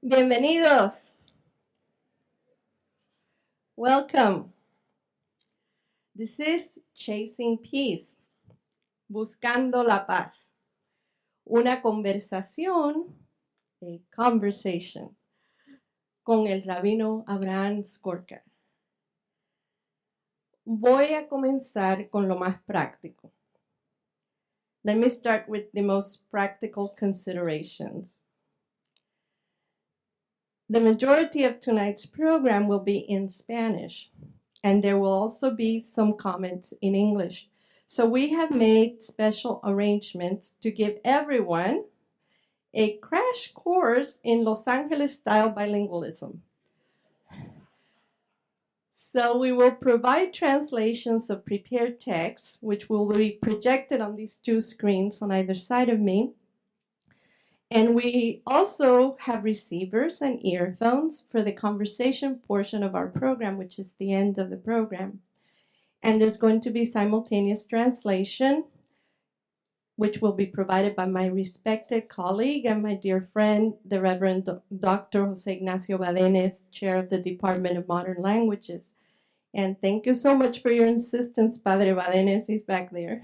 Bienvenidos. Welcome. This is Chasing Peace, Buscando la Paz. Una conversación, a conversation, con el rabino Rabbi Skorka. Voy a comenzar con lo más práctico. Let me start with the most practical considerations. The majority of tonight's program will be in Spanish, and there will also be some comments in English. So we have made special arrangements to give everyone a crash course in Los Angeles-style bilingualism. So we will provide translations of prepared texts, which will be projected on these two screens on either side of me. And we also have receivers and earphones for the conversation portion of our program, which is the end of the program. And there's going to be simultaneous translation, which will be provided by my respected colleague and my dear friend, the Reverend Dr. Jose Ignacio Badenes, Chair of the Department of Modern Languages. And thank you so much for your insistence, Padre Badenes, he's back there.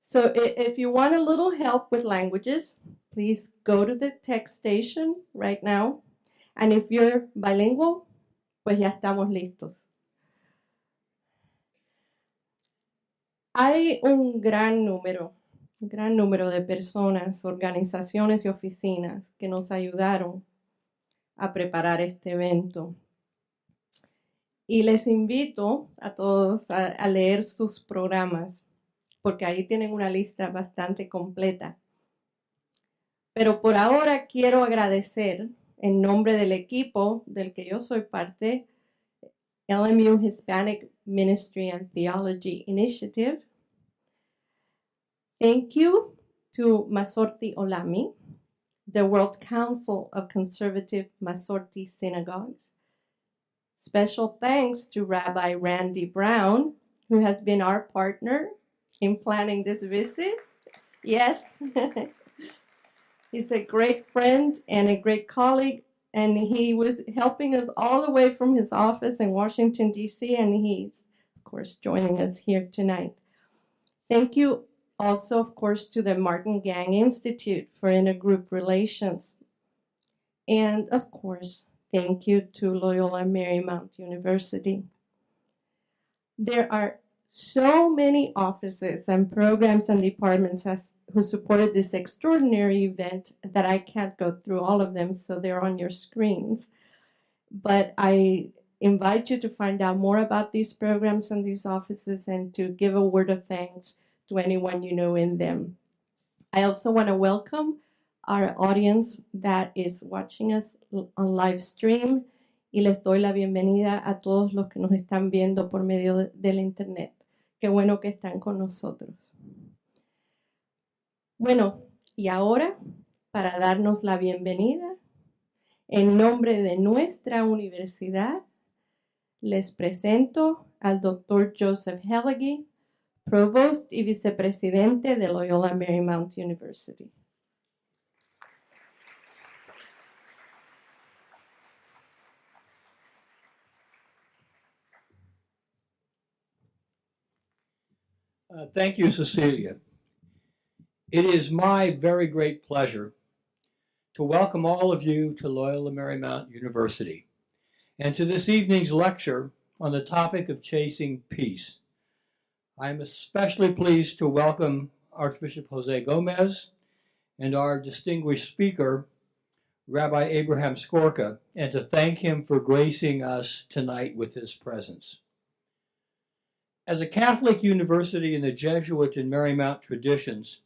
So if you want a little help with languages, please go to the text station right now. And if you're bilingual, pues ya estamos listos. Hay un gran número de personas, organizaciones y oficinas que nos ayudaron a preparar este evento. Y les invito a todos a leer sus programas, porque ahí tienen una lista bastante completa. Pero por ahora quiero agradecer en nombre del equipo del que yo soy parte, LMU Hispanic Ministry and Theology Initiative. Thank you to Masorti Olami, the World Council of Conservative Masorti Synagogues. Special thanks to Rabbi Randy Brown, who has been our partner in planning this visit. Yes, he's a great friend and a great colleague, and he was helping us all the way from his office in Washington, D.C., and he's, of course, joining us here tonight. Thank you also, of course, to the Martin Gang Institute for Intergroup Relations. And, of course, thank you to Loyola Marymount University. There are so many offices and programs and departments who supported this extraordinary event that I can't go through all of them, so they're on your screens. But I invite you to find out more about these programs and these offices and to give a word of thanks to anyone you know in them. I also want to welcome our audience that is watching us on live stream, y les doy la bienvenida a todos los que nos están viendo por medio del internet. Qué bueno que están con nosotros. Bueno, y ahora, para darnos la bienvenida, en nombre de nuestra universidad, les presento al Dr. Joseph Helligy, Provost y Vicepresidente de Loyola Marymount University. Thank you, Cecilia. It is my very great pleasure to welcome all of you to Loyola Marymount University and to this evening's lecture on the topic of chasing peace. I am especially pleased to welcome Archbishop Jose Gomez and our distinguished speaker, Rabbi Abraham Skorka, and to thank him for gracing us tonight with his presence. As a Catholic university in the Jesuit and Marymount traditions,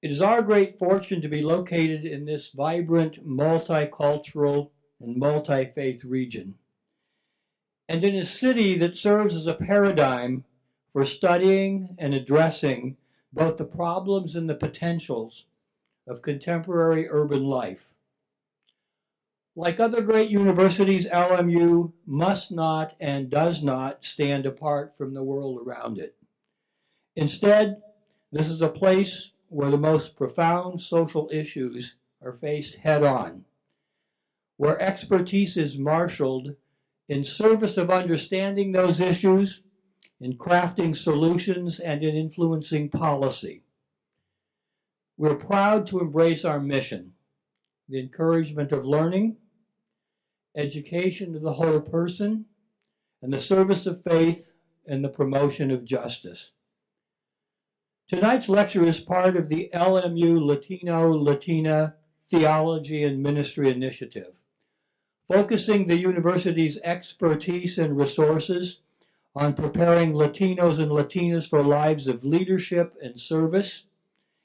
it is our great fortune to be located in this vibrant, multicultural, and multi-faith region, and in a city that serves as a paradigm for studying and addressing both the problems and the potentials of contemporary urban life. Like other great universities, LMU must not and does not stand apart from the world around it. Instead, this is a place where the most profound social issues are faced head-on, where expertise is marshaled in service of understanding those issues, in crafting solutions, and in influencing policy. We're proud to embrace our mission, the encouragement of learning, education of the whole person, and the service of faith and the promotion of justice. Tonight's lecture is part of the LMU Latino-Latina Theology and Ministry Initiative, focusing the university's expertise and resources on preparing Latinos and Latinas for lives of leadership and service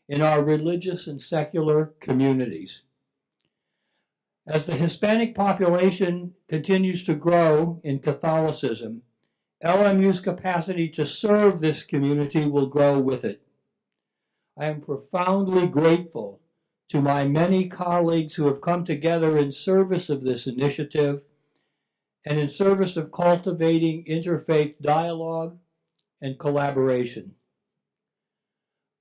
in our religious and secular communities. As the Hispanic population continues to grow in Catholicism, LMU's capacity to serve this community will grow with it. I am profoundly grateful to my many colleagues who have come together in service of this initiative and in service of cultivating interfaith dialogue and collaboration.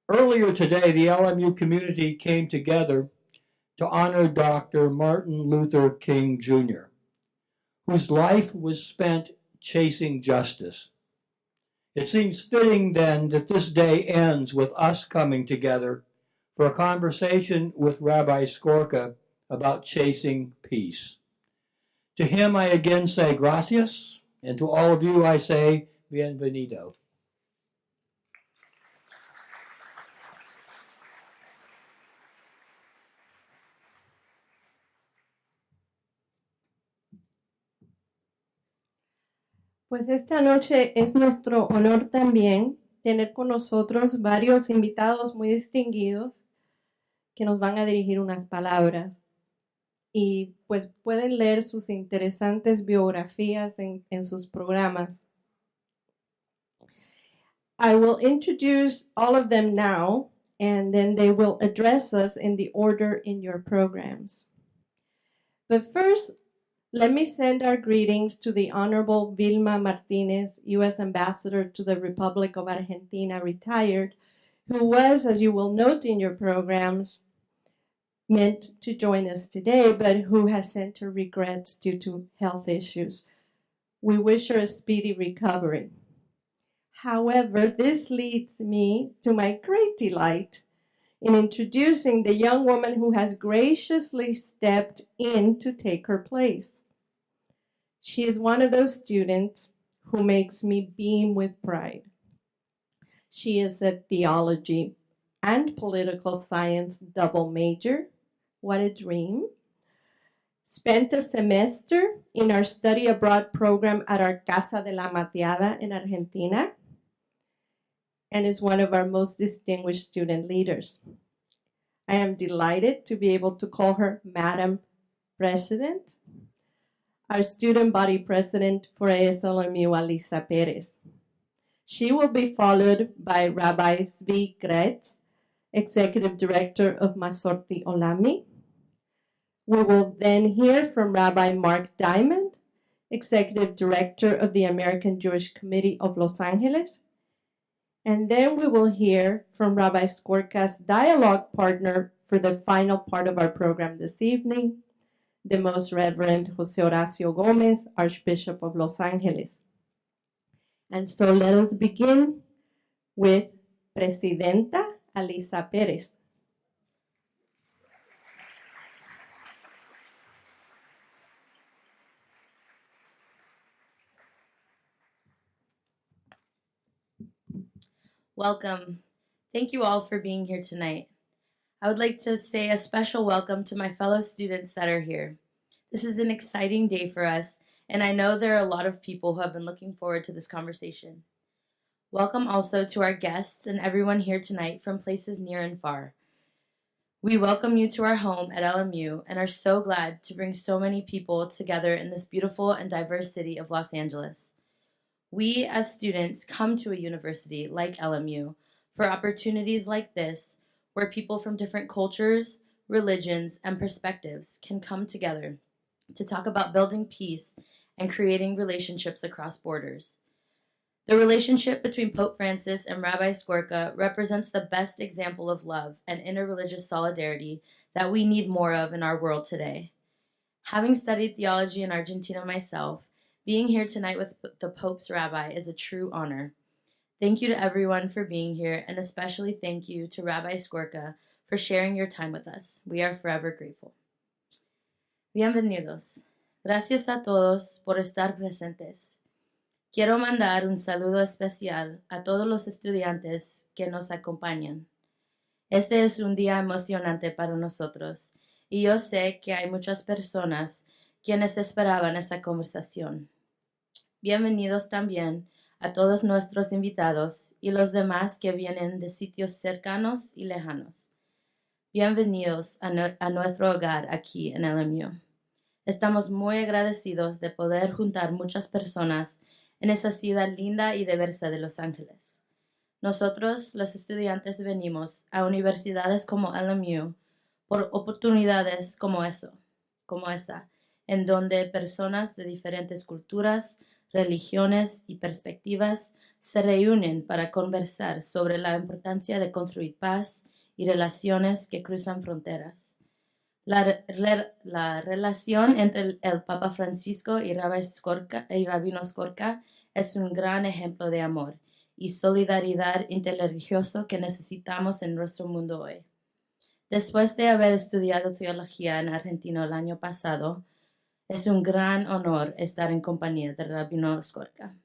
Earlier today, the LMU community came together to honor Dr. Martin Luther King Jr., whose life was spent chasing justice. It seems fitting then that this day ends with us coming together for a conversation with Rabbi Skorka about chasing peace. To him I again say gracias, and to all of you I say bienvenido. Pues esta noche es nuestro honor también tener con nosotros varios invitados muy distinguidos que nos van a dirigir unas palabras. Y pues pueden leer sus interesantes biografías en sus programas. I will introduce all of them now, and then they will address us in the order in your programs. But first, let me send our greetings to the Honorable Vilma Martinez, U.S. Ambassador to the Republic of Argentina, retired, who was, as you will note in your programs, meant to join us today, but who has sent her regrets due to health issues. We wish her a speedy recovery. However, this leads me to my great delight in introducing the young woman who has graciously stepped in to take her place. She is one of those students who makes me beam with pride. She is a theology and political science double major. What a dream. Spent a semester in our study abroad program at our Casa de la Mateada in Argentina, and is one of our most distinguished student leaders. I am delighted to be able to call her Madam President, our student body president for ASLMU, Alisa Perez. She will be followed by Rabbi Zvi Gretz, Executive Director of Masorti Olami. We will then hear from Rabbi Mark Diamond, Executive Director of the American Jewish Committee of Los Angeles. And then we will hear from Rabbi Skorka's dialogue partner for the final part of our program this evening, the Most Reverend Jose Horacio Gomez, Archbishop of Los Angeles. And so let us begin with Presidenta Alisa Perez. Welcome. Thank you all for being here tonight. I would like to say a special welcome to my fellow students that are here. This is an exciting day for us, and I know there are a lot of people who have been looking forward to this conversation. Welcome also to our guests and everyone here tonight from places near and far. We welcome you to our home at LMU and are so glad to bring so many people together in this beautiful and diverse city of Los Angeles. We as students come to a university like LMU for opportunities like this, where people from different cultures, religions, and perspectives can come together to talk about building peace and creating relationships across borders. The relationship between Pope Francis and Rabbi Skorka represents the best example of love and interreligious solidarity that we need more of in our world today. Having studied theology in Argentina myself, being here tonight with the Pope's rabbi is a true honor. Thank you to everyone for being here, and especially thank you to Rabbi Skorka for sharing your time with us. We are forever grateful. Bienvenidos. Gracias a todos por estar presentes. Quiero mandar un saludo especial a todos los estudiantes que nos acompañan. Este es un día emocionante para nosotros, y yo sé que hay muchas personas quienes esperaban esa conversación. Bienvenidos también a todos nuestros invitados y los demás que vienen de sitios cercanos y lejanos. Bienvenidos a nuestro hogar aquí en LMU. Estamos muy agradecidos de poder juntar muchas personas en esa ciudad linda y diversa de Los Ángeles. Nosotros, los estudiantes, venimos a universidades como LMU por oportunidades como esa, en donde personas de diferentes culturas, religiones y perspectivas se reúnen para conversar sobre la importancia de construir paz y relaciones que cruzan fronteras. La relación entre el Papa Francisco y Rabino Skorka es un gran ejemplo de amor y solidaridad interreligiosa que necesitamos en nuestro mundo hoy. Después de haber estudiado teología en Argentina el año pasado, es un gran honor estar en compañía de Rabino Skorka.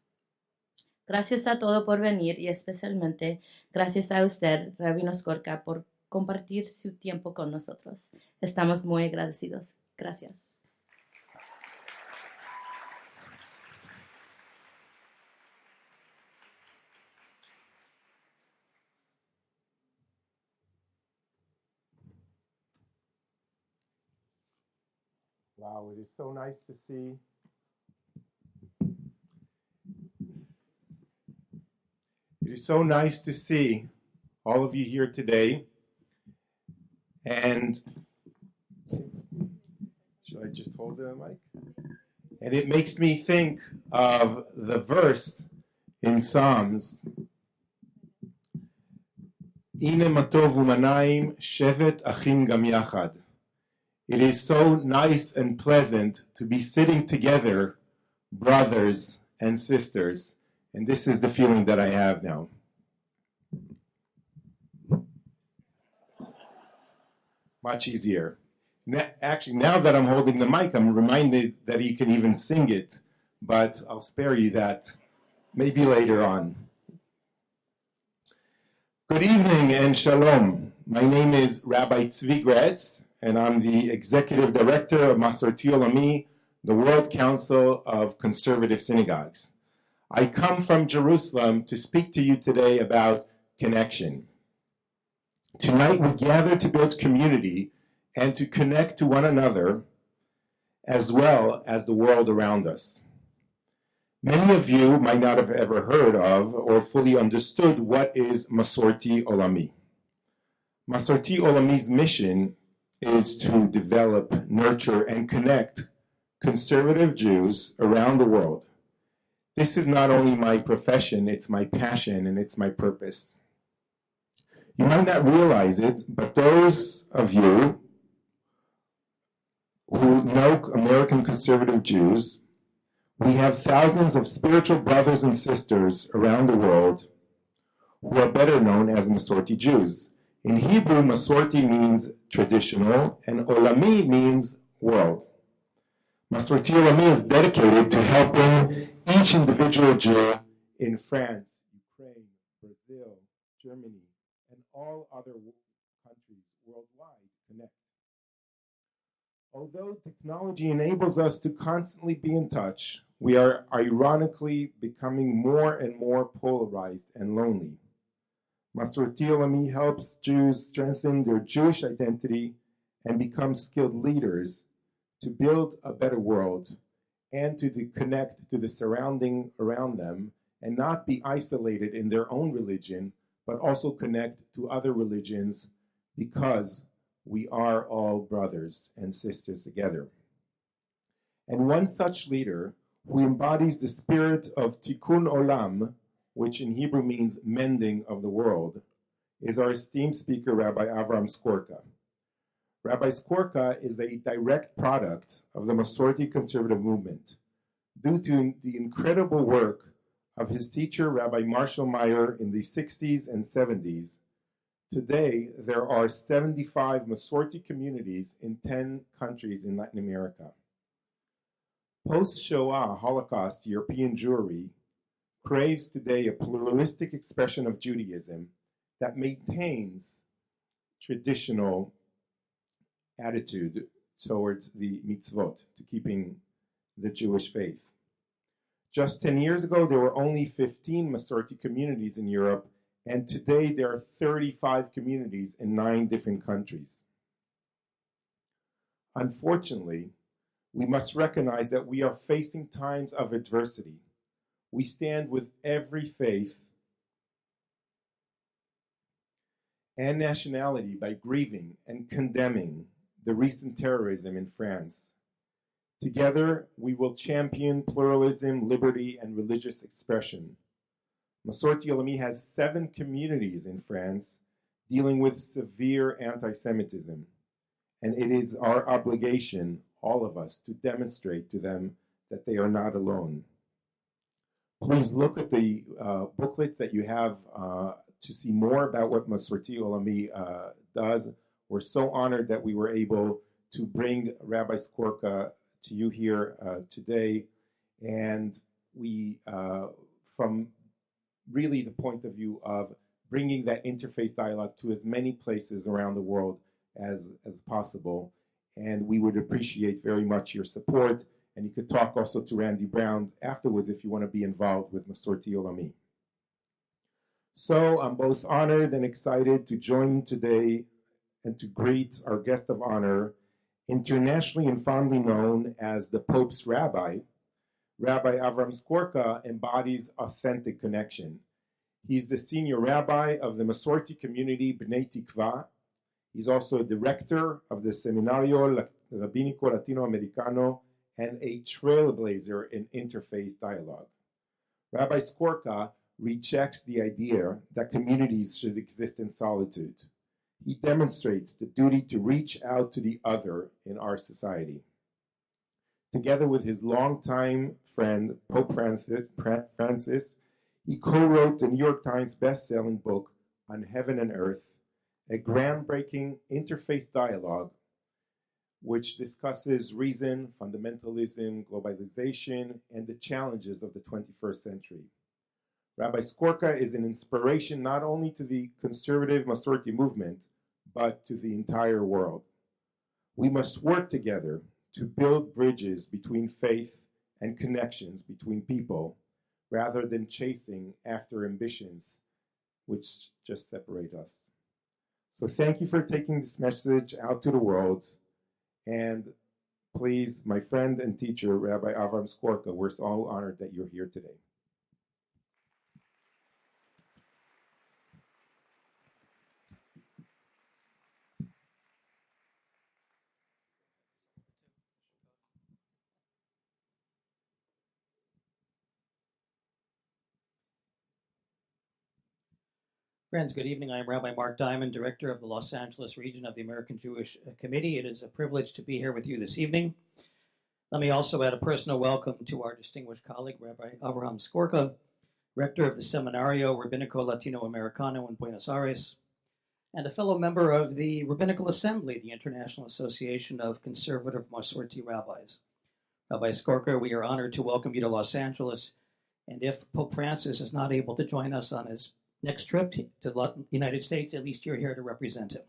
Gracias a todos por venir y especialmente gracias a usted, Rabino Skorka, por compartir su tiempo con nosotros. Estamos muy agradecidos. Gracias. Wow, it is so nice to see. It is so nice to see all of you here today. And should I just hold the mic? And it makes me think of the verse in Psalms. Ine matov umanaim shevet achim gam yachad. It is so nice and pleasant to be sitting together, brothers and sisters. And this is the feeling that I have now. Much easier. Actually, now that I'm holding the mic, I'm reminded that you can even sing it, but I'll spare you that maybe later on. Good evening and shalom. My name is Rabbi Tzvi Gretz, and I'm the Executive Director of Masorti, the World Council of Conservative Synagogues. I come from Jerusalem to speak to you today about connection. Tonight we gather to build community and to connect to one another as well as the world around us. Many of you might not have ever heard of or fully understood what is Masorti Olami. Masorti Olami's mission is to develop, nurture, and connect conservative Jews around the world. This is not only my profession, it's my passion and it's my purpose. You might not realize it, but those of you who know American conservative Jews, we have thousands of spiritual brothers and sisters around the world who are better known as Masorti Jews. In Hebrew, Masorti means traditional, and Olami means world. Masorti Olami is dedicated to helping each individual Jew in France, Ukraine, Brazil, Germany, and all other countries worldwide connect. Although technology enables us to constantly be in touch, we are ironically becoming more and more polarized and lonely. Masorti Olami helps Jews strengthen their Jewish identity and become skilled leaders to build a better world and to connect to the surrounding around them and not be isolated in their own religion, but also connect to other religions because we are all brothers and sisters together. And one such leader who embodies the spirit of Tikkun Olam, which in Hebrew means mending of the world, is our esteemed speaker, Rabbi Avram Skorka. Rabbi Skorka is a direct product of the Masorti conservative movement due to the incredible work of his teacher, Rabbi Marshall Meyer, in the 60s and 70s. Today, there are 75 Masorti communities in 10 countries in Latin America. Post-Shoah Holocaust European Jewry craves today a pluralistic expression of Judaism that maintains traditional attitude towards the mitzvot, to keeping the Jewish faith. Just 10 years ago, there were only 15 Masorti communities in Europe, and today there are 35 communities in 9 different countries. Unfortunately, we must recognize that we are facing times of adversity. We stand with every faith and nationality by grieving and condemning the recent terrorism in France. Together, we will champion pluralism, liberty, and religious expression. Masorti Olami has 7 communities in France dealing with severe anti-Semitism, and it is our obligation, all of us, to demonstrate to them that they are not alone. Please look at the booklets that you have to see more about what Masorti Olami does. We're so honored that we were able to bring Rabbi Skorka to you here today, and we, from really the point of view of bringing that interfaith dialogue to as many places around the world as possible, and we would appreciate very much your support, and you could talk also to Randy Brown afterwards if you want to be involved with Masorti Olami. So I'm both honored and excited to join today and to greet our guest of honor, internationally and fondly known as the Pope's Rabbi. Rabbi Avram Skorka embodies authentic connection. He's the senior rabbi of the Masorti community Bnei Tikva. He's also a director of the Seminario Rabbinico Latino-Americano and a trailblazer in interfaith dialogue. Rabbi Skorka rejects the idea that communities should exist in solitude. He demonstrates the duty to reach out to the other in our society. Together with his longtime friend, Pope Francis, he co-wrote the New York Times best-selling book On Heaven and Earth, a groundbreaking interfaith dialogue which discusses reason, fundamentalism, globalization, and the challenges of the 21st century. Rabbi Skorka is an inspiration not only to the conservative Masorti movement, but to the entire world. We must work together to build bridges between faith and connections between people, rather than chasing after ambitions which just separate us. So thank you for taking this message out to the world. And please, my friend and teacher, Rabbi Avram Skorka, we're so honored that you're here today. Friends, good evening. I am Rabbi Mark Diamond, Director of the Los Angeles region of the American Jewish Committee. It is a privilege to be here with you this evening. Let me also add a personal welcome to our distinguished colleague, Rabbi Avraham Skorka, Rector of the Seminario Rabbinico Latino-Americano in Buenos Aires, and a fellow member of the Rabbinical Assembly, the International Association of Conservative Masorti Rabbis. Rabbi Skorka, we are honored to welcome you to Los Angeles, and if Pope Francis is not able to join us on his next trip to the United States, at least you're here to represent him.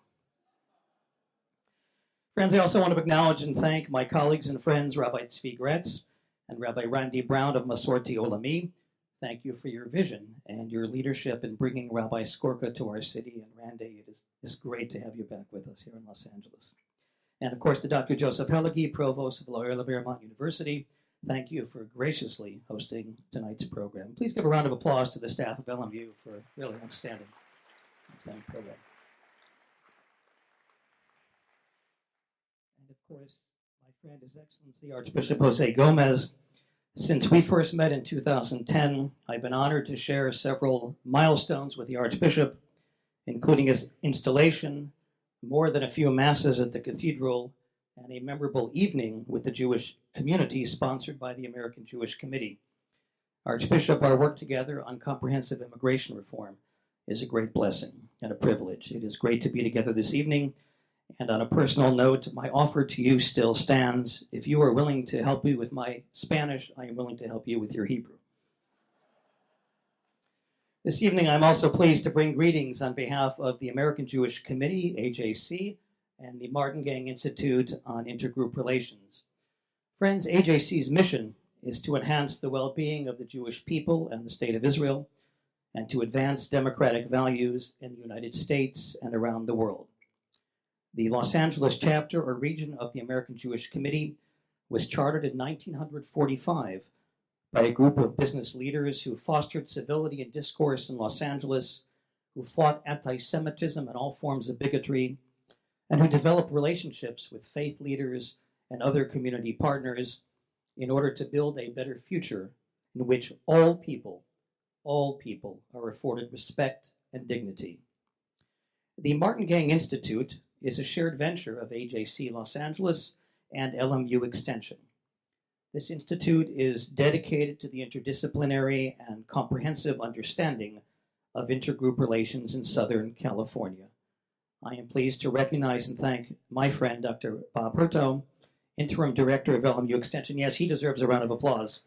Friends, I also want to acknowledge and thank my colleagues and friends, Rabbi Tzvi Gretz and Rabbi Randy Brown of Masorti Olami. Thank you for your vision and your leadership in bringing Rabbi Skorka to our city. And Randy, it is great to have you back with us here in Los Angeles. And of course, to Dr. Joseph Helegi, Provost of Loyola Marymount University. Thank you for graciously hosting tonight's program. Please give a round of applause to the staff of LMU for a really outstanding program. And of course, my friend, His Excellency Archbishop Jose Gomez, Since we first met in 2010, I've been honored to share several milestones with the Archbishop, including his installation, more than a few masses at the cathedral, and a memorable evening with the Jewish community sponsored by the American Jewish Committee. Archbishop, our work together on comprehensive immigration reform is a great blessing and a privilege. It is great to be together this evening. And on a personal note, my offer to you still stands. If you are willing to help me with my Spanish, I am willing to help you with your Hebrew. This evening, I'm also pleased to bring greetings on behalf of the American Jewish Committee, AJC, and the Martin Gang Institute on Intergroup Relations. Friends, AJC's mission is to enhance the well-being of the Jewish people and the State of Israel, and to advance democratic values in the United States and around the world. The Los Angeles chapter or region of the American Jewish Committee was chartered in 1945 by a group of business leaders who fostered civility and discourse in Los Angeles, who fought anti-Semitism and all forms of bigotry, and who developed relationships with faith leaders and other community partners in order to build a better future in which all people are afforded respect and dignity. The Martin Gang Institute is a shared venture of AJC Los Angeles and LMU Extension. This institute is dedicated to the interdisciplinary and comprehensive understanding of intergroup relations in Southern California. I am pleased to recognize and thank my friend, Dr. Bob Hurto, Interim Director of LMU Extension. Yes, he deserves a round of applause.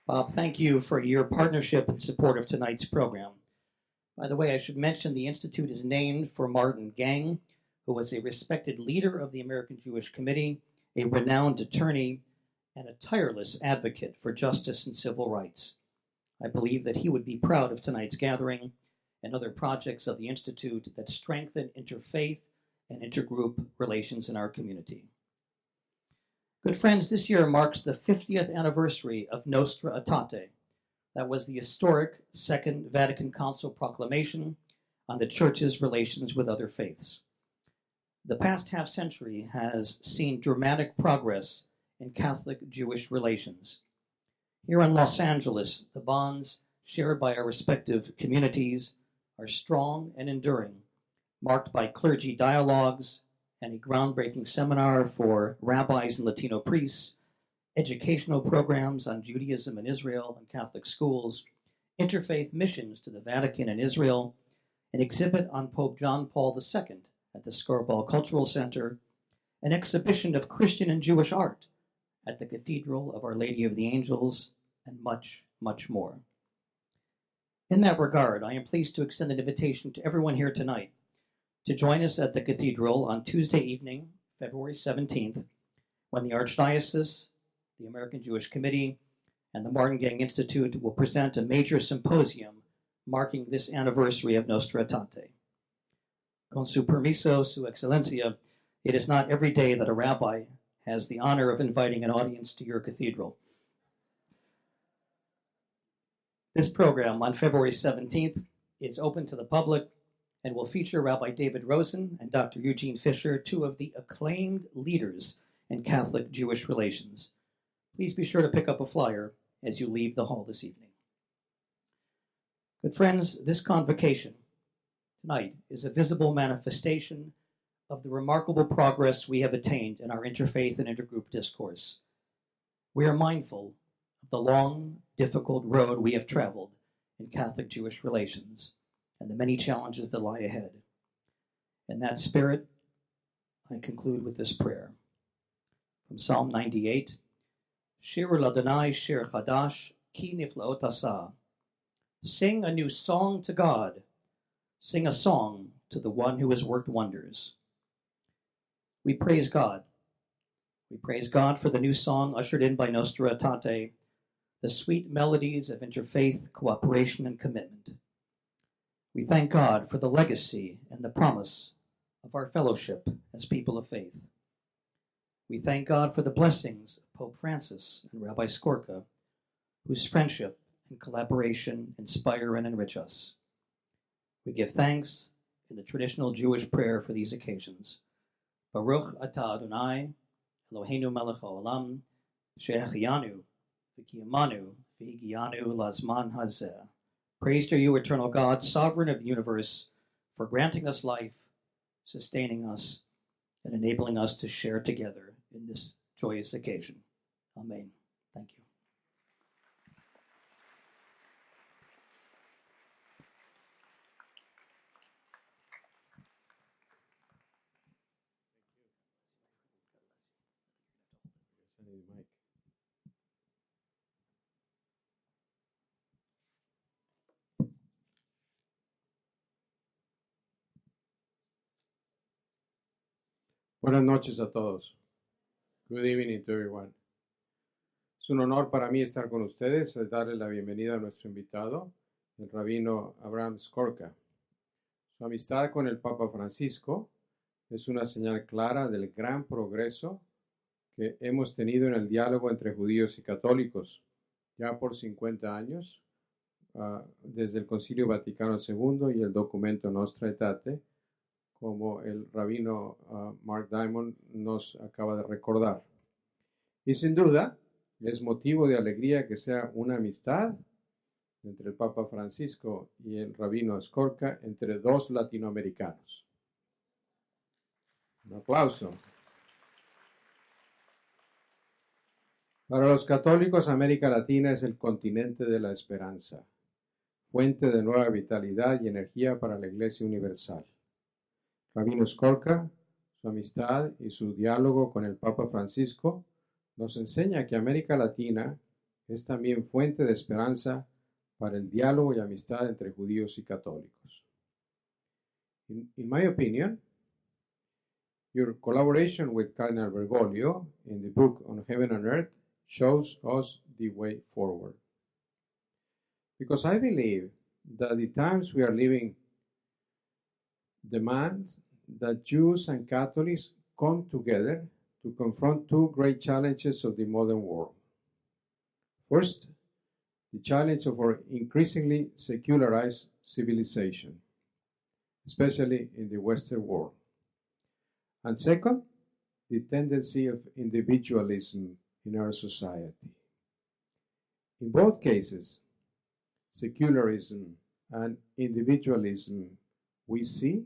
Bob, thank you for your partnership and support of tonight's program. By the way, I should mention the Institute is named for Martin Gang, who was a respected leader of the American Jewish Committee, a renowned attorney, and a tireless advocate for justice and civil rights. I believe that he would be proud of tonight's gathering and other projects of the Institute that strengthen interfaith and intergroup relations in our community. Good friends, this year marks the 50th anniversary of Nostra Aetate. That was the historic Second Vatican Council proclamation on the Church's relations with other faiths. The past half century has seen dramatic progress in Catholic-Jewish relations. Here in Los Angeles, the bonds shared by our respective communities are strong and enduring, marked by clergy dialogues and a groundbreaking seminar for rabbis and Latino priests, educational programs on Judaism in Israel and Catholic schools, interfaith missions to the Vatican and Israel, an exhibit on Pope John Paul II at the Skirball Cultural Center, an exhibition of Christian and Jewish art at the Cathedral of Our Lady of the Angels, and much, much more. In that regard, I am pleased to extend an invitation to everyone here tonight to join us at the Cathedral on Tuesday evening, February 17th, when the Archdiocese, the American Jewish Committee, and the Martin Gang Institute will present a major symposium marking this anniversary of Nostra Aetate. Con su permiso, su excelencia, it is not every day that a rabbi has the honor of inviting an audience to your cathedral. This program on February 17th is open to the public and will feature Rabbi David Rosen and Dr. Eugene Fisher, two of the acclaimed leaders in Catholic-Jewish relations. Please be sure to pick up a flyer as you leave the hall this evening. Good friends, this convocation tonight is a visible manifestation of the remarkable progress we have attained in our interfaith and intergroup discourse. We are mindful of the long, difficult road we have traveled in Catholic-Jewish relations and the many challenges that lie ahead. In that spirit, I conclude with this prayer. From Psalm 98, Shiru l'Adonai shir chadash, ki niflaot asa. Sing a new song to God. Sing a song to the one who has worked wonders. We praise God. We praise God for the new song ushered in by Nostra Aetate, the sweet melodies of interfaith cooperation and commitment. We thank God for the legacy and the promise of our fellowship as people of faith. We thank God for the blessings of Pope Francis and Rabbi Skorka, whose friendship and collaboration inspire and enrich us. We give thanks in the traditional Jewish prayer for these occasions. Baruch atah Adonai, Eloheinu melech haolam, she'echianu, v'kiyamanu, v'higianu lazman hazeh. Praise to you, eternal God, sovereign of the universe, for granting us life, sustaining us, and enabling us to share together in this joyous occasion. Amen. Thank you. Buenas noches a todos. Good evening to everyone. Es un honor para mí estar con ustedes, darle la bienvenida a nuestro invitado, el rabino Rabbi Skorka. Su amistad con el Papa Francisco es una señal clara del gran progreso que hemos tenido en el diálogo entre judíos y católicos, ya por 50 años, desde el Concilio Vaticano II y el documento Nostra Aetate, como el rabino Mark Diamond nos acaba de recordar. Y sin duda, es motivo de alegría que sea una amistad entre el Papa Francisco y el rabino Skorka, entre dos latinoamericanos. Un aplauso. Para los católicos, América Latina es el continente de la esperanza, fuente de nueva vitalidad y energía para la Iglesia Universal. Rabino Skorka, su amistad y su diálogo con el Papa Francisco nos enseña que América Latina es también fuente de esperanza para el diálogo y amistad entre judíos y católicos. In my opinion, your collaboration with Cardinal Bergoglio in the book On Heaven and Earth shows us the way forward. Because I believe that the times we are living demand that Jews and Catholics come together to confront two great challenges of the modern world. First, the challenge of our increasingly secularized civilization, especially in the Western world. And second, the tendency of individualism in our society. In both cases, secularism and individualism, we see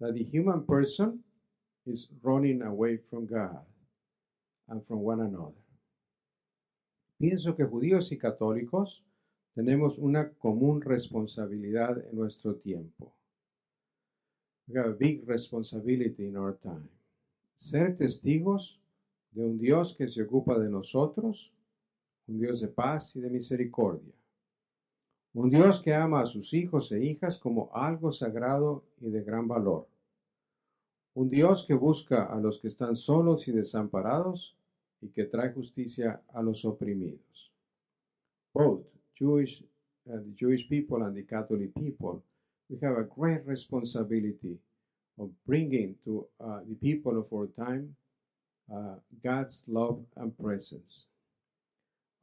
that the human person is running away from God and from one another. Pienso que judíos y católicos tenemos una común responsabilidad en nuestro tiempo. We have a big responsibility in our time. Ser testigos de un Dios que se ocupa de nosotros, un Dios de paz y de misericordia. Un Dios que ama a sus hijos e hijas como algo sagrado y de gran valor. Un Dios que busca a los que están solos y desamparados y que trae justicia a los oprimidos. Both the Jewish people and the Catholic people, we have a great responsibility of bringing to the people of our time God's love and presence.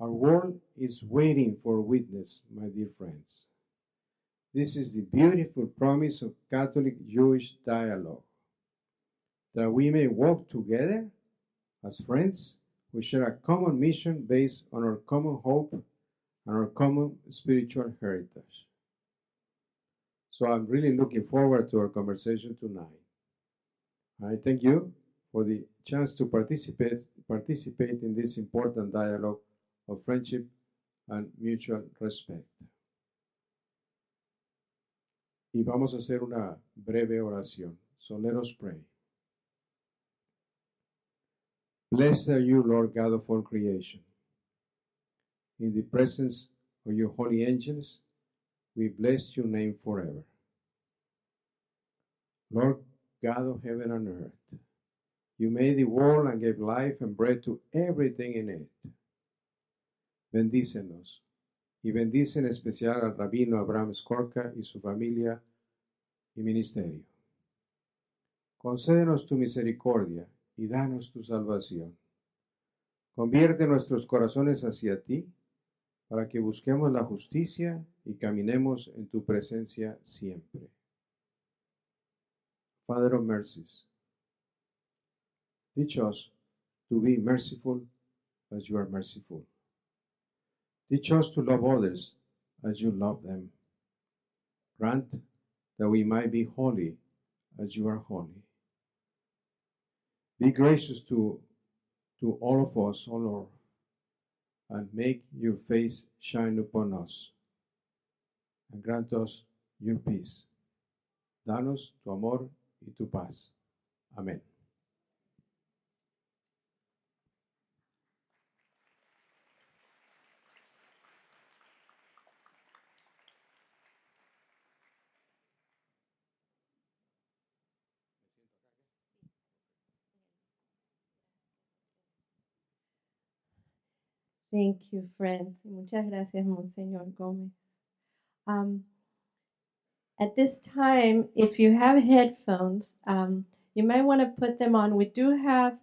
Our world is waiting for witness, my dear friends. This is the beautiful promise of Catholic-Jewish dialogue, that we may walk together as friends who share a common mission based on our common hope and our common spiritual heritage. So I'm really looking forward to our conversation tonight. I thank you for the chance to participate in this important dialogue of friendship and mutual respect. Y vamos a hacer una breve oración. So let us pray. Blessed are you, Lord God of all creation. In the presence of your holy angels, we bless your name forever. Lord God of heaven and earth, you made the world and gave life and breath to everything in it. Bendícenos y bendice en especial al rabino Rabbi Skorka y su familia y ministerio. Concédenos tu misericordia y danos tu salvación. Convierte nuestros corazones hacia ti para que busquemos la justicia y caminemos en tu presencia siempre. Father of mercies, teach us to to be merciful as you are merciful. Teach us to love others as you love them. Grant that we might be holy as you are holy. Be gracious to all of us, O Lord, and make your face shine upon us, and grant us your peace. Danos tu amor y tu paz. Amén. Thank you, friends. Muchas gracias, Monseñor Gómez. At this time, if you have headphones, you might want to put them on. We do have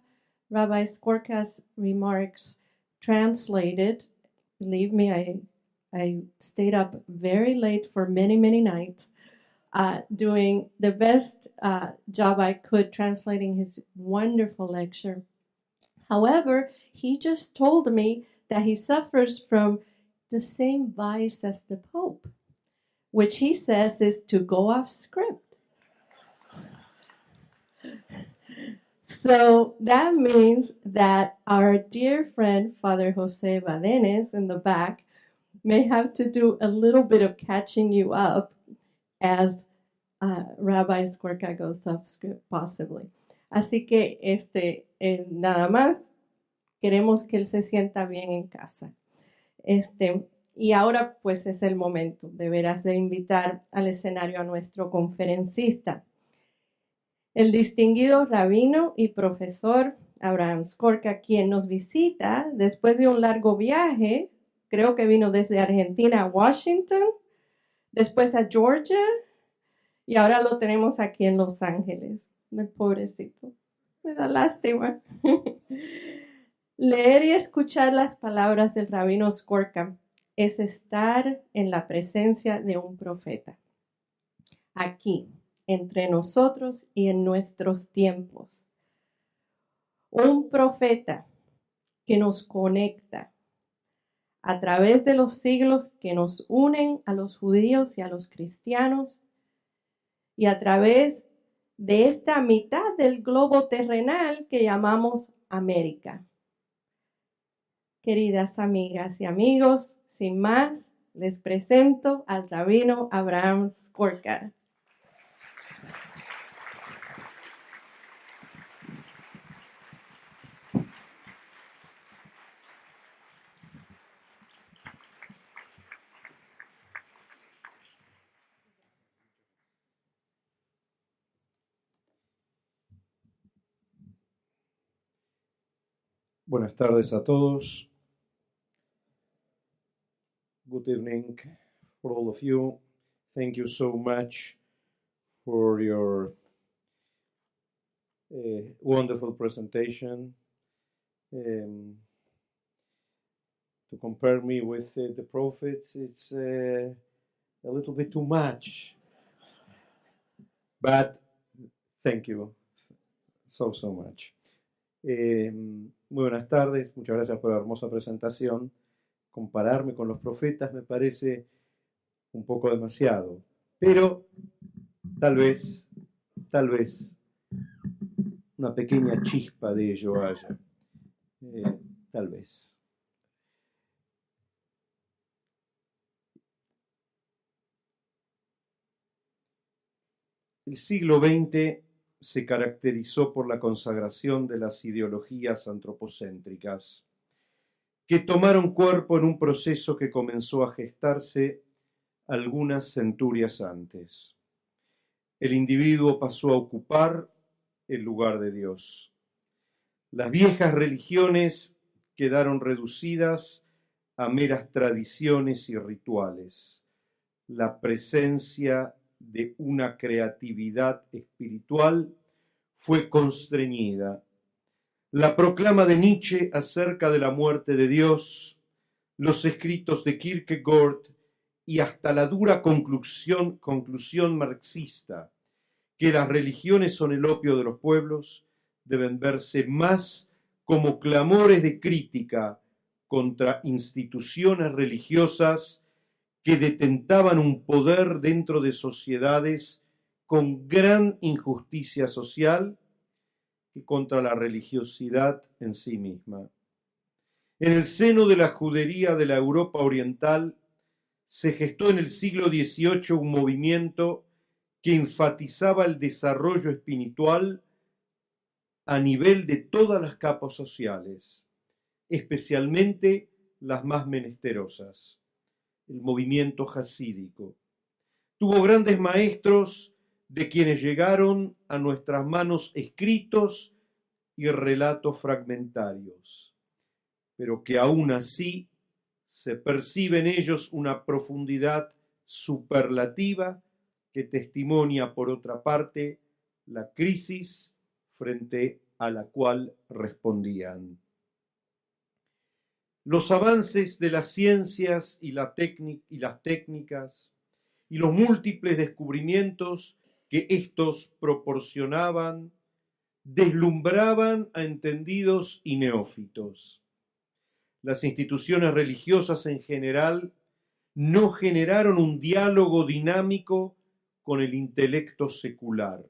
Rabbi Skorka's remarks translated. Believe me, I stayed up very late for many, many nights doing the best job I could translating his wonderful lecture. However, he just told me that he suffers from the same vice as the Pope, which he says is to go off script. So that means that our dear friend, Father Jose Badenes, in the back, may have to do a little bit of catching you up as Rabbi Skorka goes off script, possibly. Así que nada más queremos que él se sienta bien en casa. Y ahora pues es el momento de veras de invitar al escenario a nuestro conferencista, el distinguido rabino y profesor Abraham Skorka, quien nos visita después de un largo viaje. Creo que vino desde Argentina a Washington, después a Georgia, y ahora lo tenemos aquí en Los Ángeles. El pobrecito, me da lástima. Leer y escuchar las palabras del rabino Skorka es estar en la presencia de un profeta, aquí, entre nosotros y en nuestros tiempos. Un profeta que nos conecta a través de los siglos, que nos unen a los judíos y a los cristianos, y a través de esta mitad del globo terrenal que llamamos América. Queridas amigas y amigos, sin más, les presento al rabino Abraham Skorka. Buenas tardes a todos. Good evening for all of you. Thank you so much for your wonderful presentation. To compare me with the prophets, it's a little bit too much. But thank you so much. Muy buenas tardes, muchas gracias por la hermosa presentación. Compararme con los profetas me parece un poco demasiado, pero tal vez una pequeña chispa de ello haya, tal vez. El siglo XX se caracterizó por la consagración de las ideologías antropocéntricas, que tomaron cuerpo en un proceso que comenzó a gestarse algunas centurias antes. El individuo pasó a ocupar el lugar de Dios. Las viejas religiones quedaron reducidas a meras tradiciones y rituales. La presencia de una creatividad espiritual fue constreñida. La proclama de Nietzsche acerca de la muerte de Dios, los escritos de Kierkegaard y hasta la dura conclusión marxista que las religiones son el opio de los pueblos deben verse más como clamores de crítica contra instituciones religiosas que detentaban un poder dentro de sociedades con gran injusticia social que contra la religiosidad en sí misma. En el seno de la judería de la Europa oriental se gestó en el siglo XVIII un movimiento que enfatizaba el desarrollo espiritual a nivel de todas las capas sociales, especialmente las más menesterosas. El movimiento jasídico tuvo grandes maestros de quienes llegaron a nuestras manos escritos y relatos fragmentarios, pero que aún así se percibe en ellos una profundidad superlativa que testimonia, por otra parte, la crisis frente a la cual respondían. Los avances de las ciencias y las técnicas y los múltiples descubrimientos que éstos proporcionaban deslumbraban a entendidos y neófitos. Las instituciones religiosas en general no generaron un diálogo dinámico con el intelecto secular.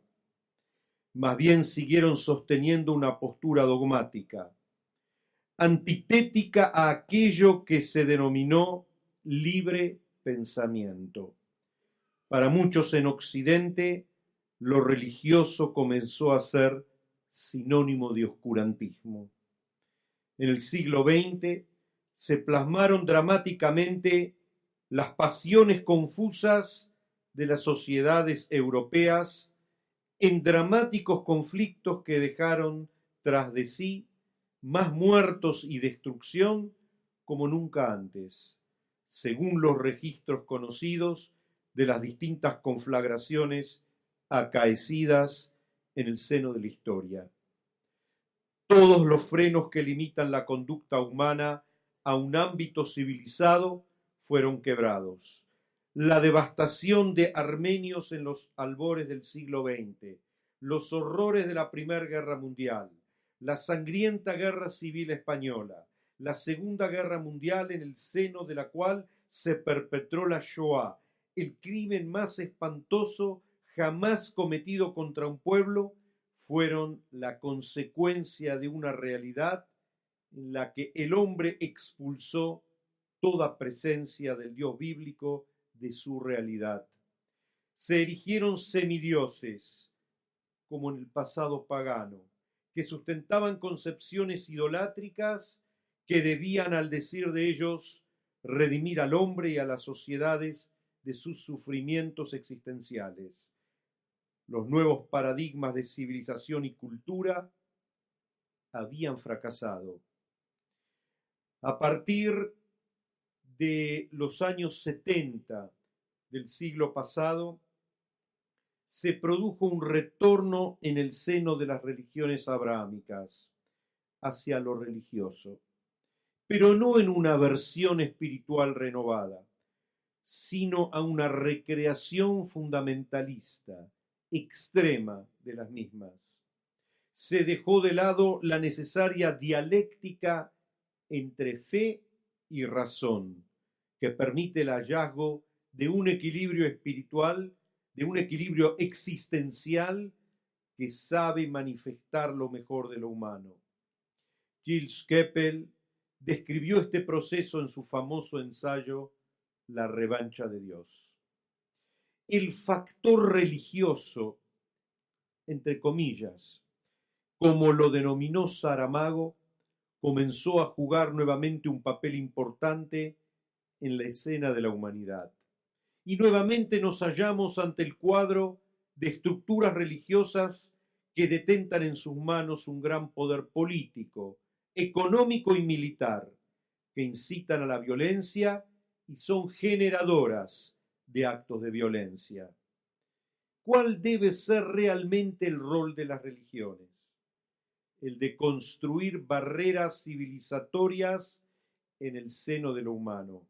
Más bien siguieron sosteniendo una postura dogmática, antitética a aquello que se denominó libre pensamiento. Para muchos en Occidente, lo religioso comenzó a ser sinónimo de oscurantismo. En el siglo XX se plasmaron dramáticamente las pasiones confusas de las sociedades europeas en dramáticos conflictos que dejaron tras de sí más muertos y destrucción como nunca antes, según los registros conocidos de las distintas conflagraciones acaecidas en el seno de la historia. Todos los frenos que limitan la conducta humana a un ámbito civilizado fueron quebrados. La devastación de armenios en los albores del siglo XX, los horrores de la Primera Guerra Mundial, la sangrienta Guerra Civil Española, la Segunda Guerra Mundial en el seno de la cual se perpetró la Shoah, el crimen más espantoso jamás cometido contra un pueblo, fueron la consecuencia de una realidad en la que el hombre expulsó toda presencia del Dios bíblico de su realidad. Se erigieron semidioses, como en el pasado pagano, que sustentaban concepciones idolátricas que debían, al decir de ellos, redimir al hombre y a las sociedades de sus sufrimientos existenciales. Los nuevos paradigmas de civilización y cultura habían fracasado. A partir de los años 70 del siglo pasado, se produjo un retorno en el seno de las religiones abrahámicas hacia lo religioso, pero no en una versión espiritual renovada, sino a una recreación fundamentalista, extrema de las mismas. Se dejó de lado la necesaria dialéctica entre fe y razón, que permite el hallazgo de un equilibrio espiritual, de un equilibrio existencial que sabe manifestar lo mejor de lo humano. Gilles Kepel describió este proceso en su famoso ensayo La revancha de Dios. El factor religioso, entre comillas, como lo denominó Saramago, comenzó a jugar nuevamente un papel importante en la escena de la humanidad. Y nuevamente nos hallamos ante el cuadro de estructuras religiosas que detentan en sus manos un gran poder político, económico y militar, que incitan a la violencia y son generadoras de actos de violencia. ¿Cuál debe ser realmente el rol de las religiones? El de construir barreras civilizatorias en el seno de lo humano.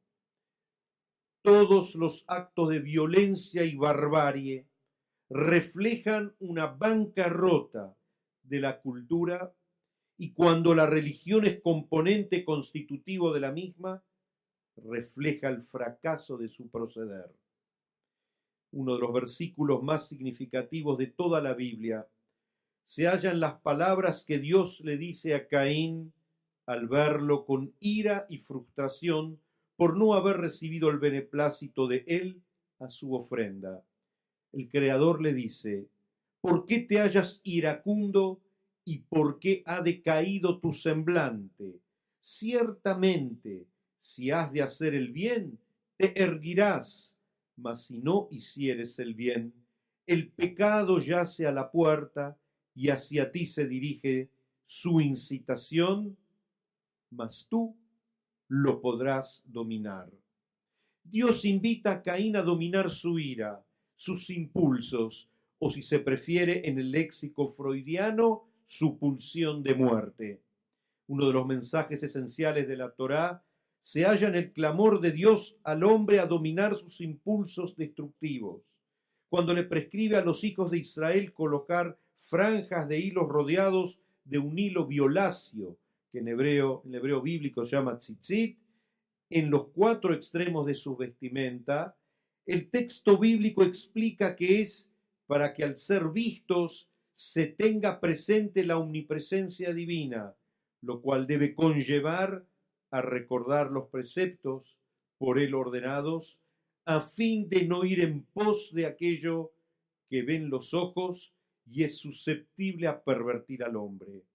Todos los actos de violencia y barbarie reflejan una bancarrota de la cultura y cuando la religión es componente constitutivo de la misma, refleja el fracaso de su proceder. Uno de los versículos más significativos de toda la Biblia se hallan las palabras que Dios le dice a Caín al verlo con ira y frustración por no haber recibido el beneplácito de él a su ofrenda. El Creador le dice: ¿por qué te hallas iracundo y por qué ha decaído tu semblante? Ciertamente, si has de hacer el bien, te erguirás, mas si no hicieres el bien, el pecado yace a la puerta y hacia ti se dirige su incitación, mas tú lo podrás dominar. Dios invita a Caín a dominar su ira, sus impulsos, o si se prefiere en el léxico freudiano, su pulsión de muerte. Uno de los mensajes esenciales de la Torá se halla en el clamor de Dios al hombre a dominar sus impulsos destructivos. Cuando le prescribe a los hijos de Israel colocar franjas de hilos rodeados de un hilo violáceo, que en hebreo bíblico se llama tzitzit, en los 4 extremos de su vestimenta, el texto bíblico explica que es para que al ser vistos se tenga presente la omnipresencia divina, lo cual debe conllevar a recordar los preceptos por él ordenados, a fin de no ir en pos de aquello que ven los ojos y es susceptible a pervertir al hombre.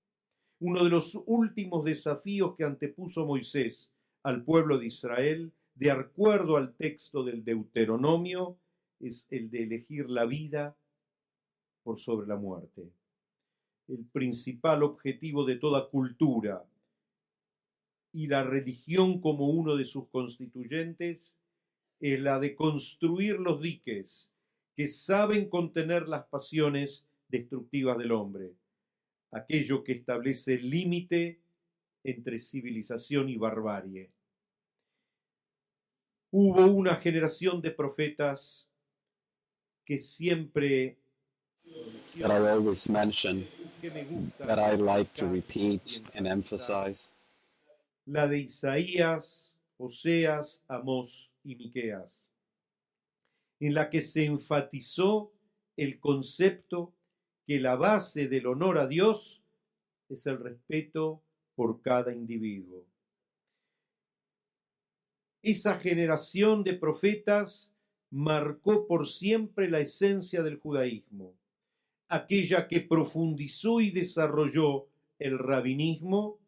Uno de los últimos desafíos que antepuso Moisés al pueblo de Israel, de acuerdo al texto del Deuteronomio, es el de elegir la vida por sobre la muerte. El principal objetivo de toda cultura y la religión como uno de sus constituyentes es la de construir los diques que saben contener las pasiones destructivas del hombre, aquello que establece el límite entre civilización y barbarie. Hubo una generación de profetas que siempre that I always mention, that I like to repeat and emphasize. La de Isaías, Oseas, Amós y Miqueas, en la que se enfatizó el concepto que la base del honor a Dios es el respeto por cada individuo. Esa generación de profetas marcó por siempre la esencia del judaísmo, aquella que profundizó y desarrolló el rabinismo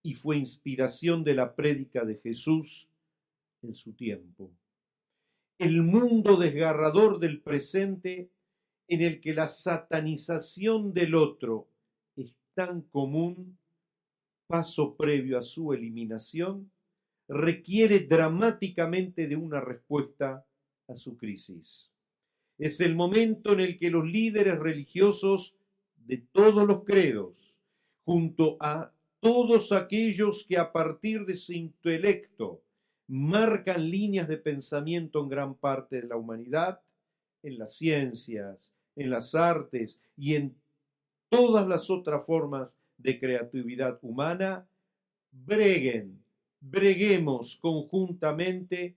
y fue inspiración de la prédica de Jesús en su tiempo. El mundo desgarrador del presente, en el que la satanización del otro es tan común, paso previo a su eliminación, requiere dramáticamente de una respuesta a su crisis. Es el momento en el que los líderes religiosos de todos los credos, junto a todos aquellos que a partir de su intelecto marcan líneas de pensamiento en gran parte de la humanidad, en las ciencias, en las artes y en todas las otras formas de creatividad humana, breguemos conjuntamente,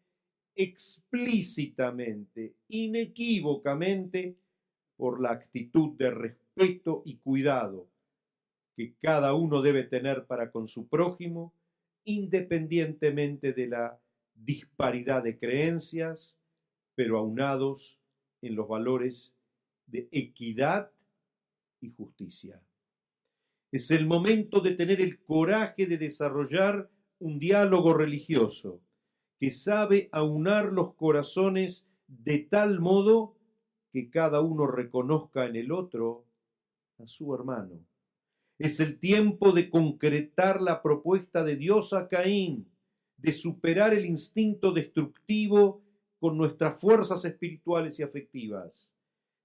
explícitamente, inequívocamente, por la actitud de respeto y cuidado que cada uno debe tener para con su prójimo, independientemente de la disparidad de creencias, pero aunados en los valores de equidad y justicia. Es el momento de tener el coraje de desarrollar un diálogo religioso que sabe aunar los corazones de tal modo que cada uno reconozca en el otro a su hermano. Es el tiempo de concretar la propuesta de Dios a Caín, de superar el instinto destructivo con nuestras fuerzas espirituales y afectivas.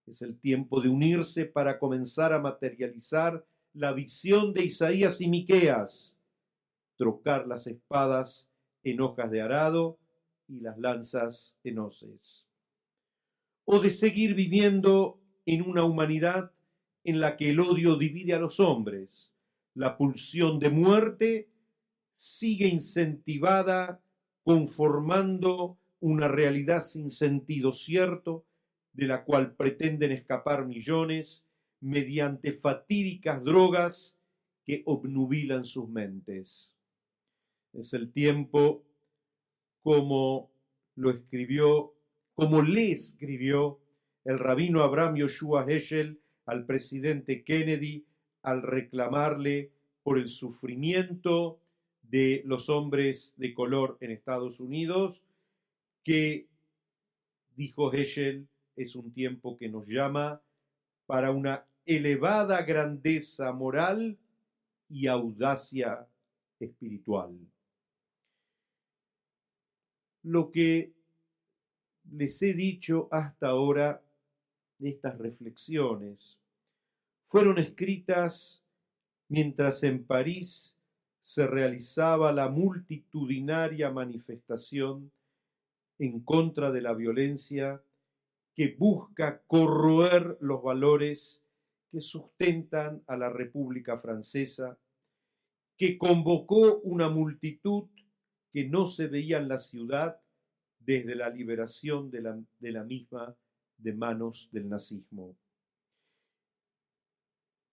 Es el tiempo de unirse para comenzar a materializar la visión de Isaías y Miqueas, trocar las espadas en hojas de arado y las lanzas en hoces. O de seguir viviendo en una humanidad en la que el odio divide a los hombres, la pulsión de muerte sigue incentivada, conformando una realidad sin sentido cierto, de la cual pretenden escapar millones mediante fatídicas drogas que obnubilan sus mentes. Es el tiempo, como le escribió el rabino Abraham Yoshua Heschel al presidente Kennedy al reclamarle por el sufrimiento de los hombres de color en Estados Unidos, que, dijo Heschel, es un tiempo que nos llama para una elevada grandeza moral y audacia espiritual. Lo que les he dicho hasta ahora, estas reflexiones, fueron escritas mientras en París se realizaba la multitudinaria manifestación en contra de la violencia que busca corroer los valores que sustentan a la República Francesa, que convocó una multitud que no se veía en la ciudad desde la liberación de la misma de manos del nazismo.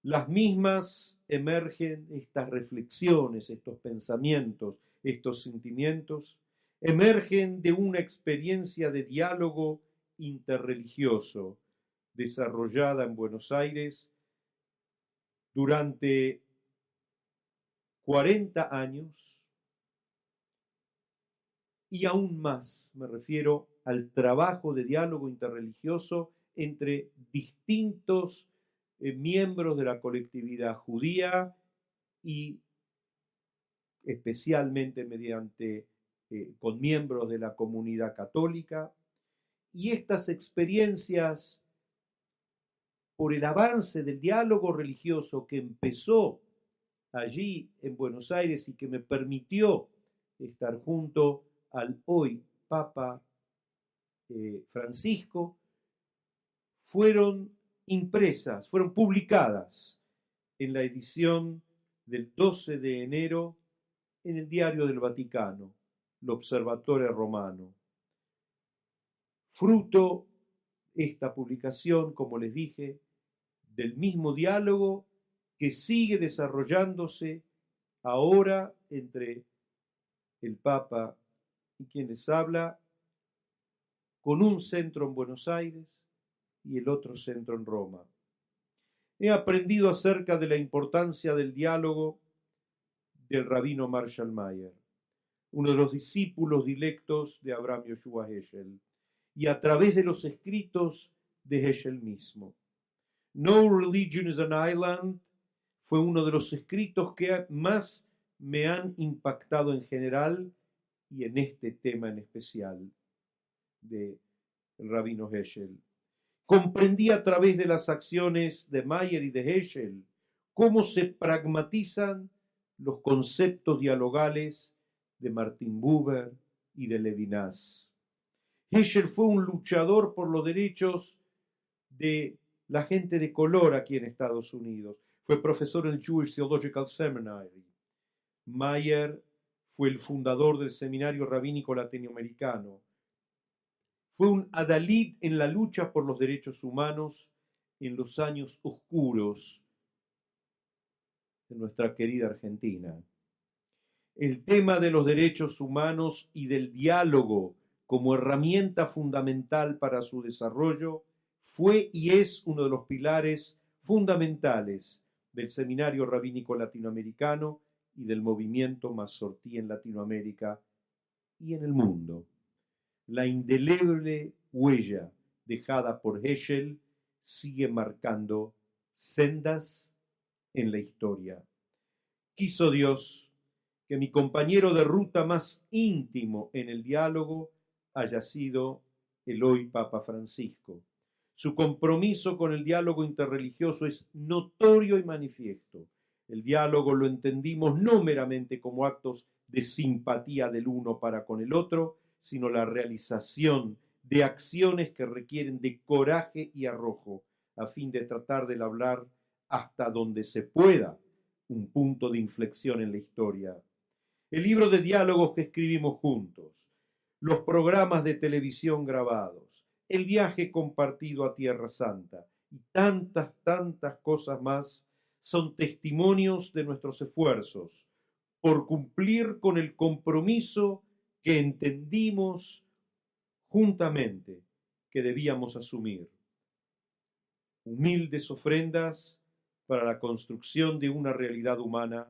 Las mismas emergen, estas reflexiones, estos pensamientos, estos sentimientos, emergen de una experiencia de diálogo interreligioso desarrollada en Buenos Aires durante 40 años y aún más, me refiero al trabajo de diálogo interreligioso entre distintos miembros de la colectividad judía y especialmente con miembros de la comunidad católica. Y estas experiencias, por el avance del diálogo religioso que empezó allí en Buenos Aires y que me permitió estar junto al hoy Papa Francisco, fueron impresas, fueron publicadas en la edición del 12 de enero en el Diario del Vaticano, l'Osservatore Romano. Fruto esta publicación, como les dije, del mismo diálogo que sigue desarrollándose ahora entre el Papa y quien les habla, con un centro en Buenos Aires y el otro centro en Roma. He aprendido acerca de la importancia del diálogo del rabino Marshall Mayer, uno de los discípulos dilectos de Abraham Yoshua Heschel, y a través de los escritos de Heschel mismo. No Religion is an Island fue uno de los escritos que más me han impactado en general y en este tema en especial del rabino Heschel. Comprendí a través de las acciones de Mayer y de Heschel cómo se pragmatizan los conceptos dialogales de Martin Buber y de Levinas. Heschel fue un luchador por los derechos de la gente de color aquí en Estados Unidos. Fue profesor en el Jewish Theological Seminary. Mayer fue el fundador del Seminario Rabínico Latinoamericano. Fue un adalid en la lucha por los derechos humanos en los años oscuros de nuestra querida Argentina. El tema de los derechos humanos y del diálogo como herramienta fundamental para su desarrollo fue y es uno de los pilares fundamentales del Seminario Rabínico Latinoamericano y del movimiento Masorti en Latinoamérica y en el mundo. La indeleble huella dejada por Heschel sigue marcando sendas en la historia. Quiso Dios que mi compañero de ruta más íntimo en el diálogo haya sido el hoy Papa Francisco. Su compromiso con el diálogo interreligioso es notorio y manifiesto. El diálogo lo entendimos no meramente como actos de simpatía del uno para con el otro, sino la realización de acciones que requieren de coraje y arrojo, a fin de tratar de hablar hasta donde se pueda un punto de inflexión en la historia. El libro de diálogos que escribimos juntos, los programas de televisión grabados, el viaje compartido a Tierra Santa y tantas cosas más son testimonios de nuestros esfuerzos por cumplir con el compromiso que entendimos juntamente que debíamos asumir. Humildes ofrendas para la construcción de una realidad humana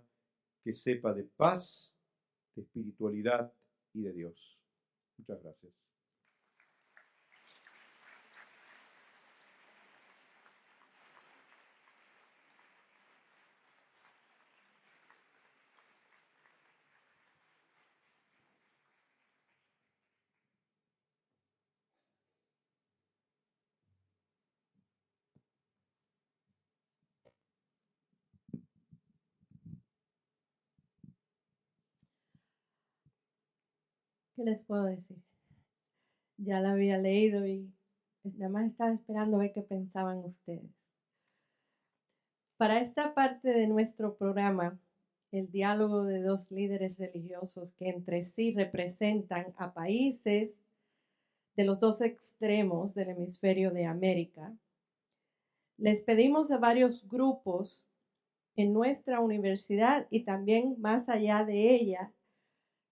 que sepa de paz, de espiritualidad y de Dios. Muchas gracias. ¿Qué les puedo decir? Ya la había leído y nada más estaba esperando a ver qué pensaban ustedes. Para esta parte de nuestro programa, el diálogo de dos líderes religiosos que entre sí representan a países de los dos extremos del hemisferio de América, les pedimos a varios grupos en nuestra universidad y también más allá de ella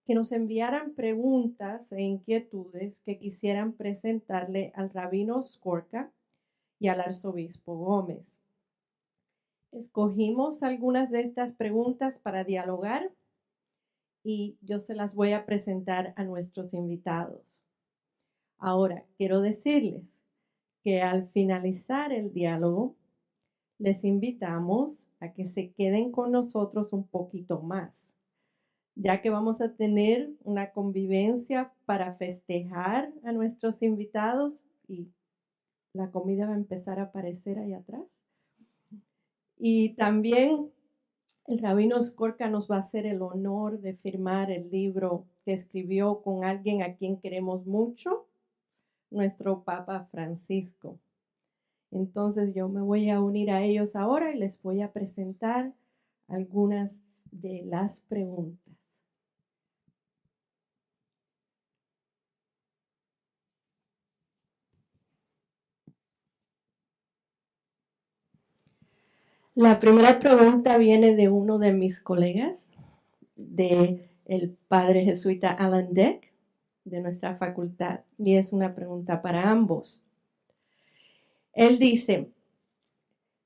que nos enviaran preguntas e inquietudes que quisieran presentarle al rabino Skorka y al arzobispo Gómez. Escogimos algunas de estas preguntas para dialogar y yo se las voy a presentar a nuestros invitados. Ahora, quiero decirles que al finalizar el diálogo, les invitamos a que se queden con nosotros un poquito más, ya que vamos a tener una convivencia para festejar a nuestros invitados y la comida va a empezar a aparecer ahí atrás. Y también el rabino Skorka nos va a hacer el honor de firmar el libro que escribió con alguien a quien queremos mucho, nuestro Papa Francisco. Entonces yo me voy a unir a ellos ahora y les voy a presentar algunas de las preguntas. La primera pregunta viene de uno de mis colegas, de el padre jesuita Alan Deck, de nuestra facultad, y es una pregunta para ambos. Él dice,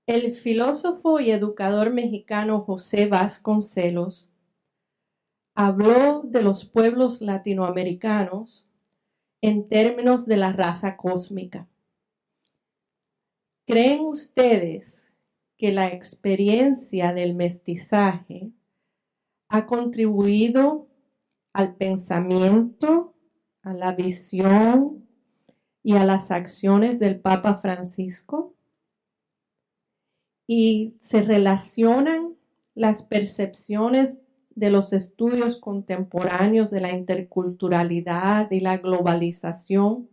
el filósofo y educador mexicano José Vasconcelos habló de los pueblos latinoamericanos en términos de la raza cósmica. ¿Creen ustedes que la experiencia del mestizaje ha contribuido al pensamiento, a la visión y a las acciones del Papa Francisco? ¿Y se relacionan las percepciones de los estudios contemporáneos de la interculturalidad y la globalización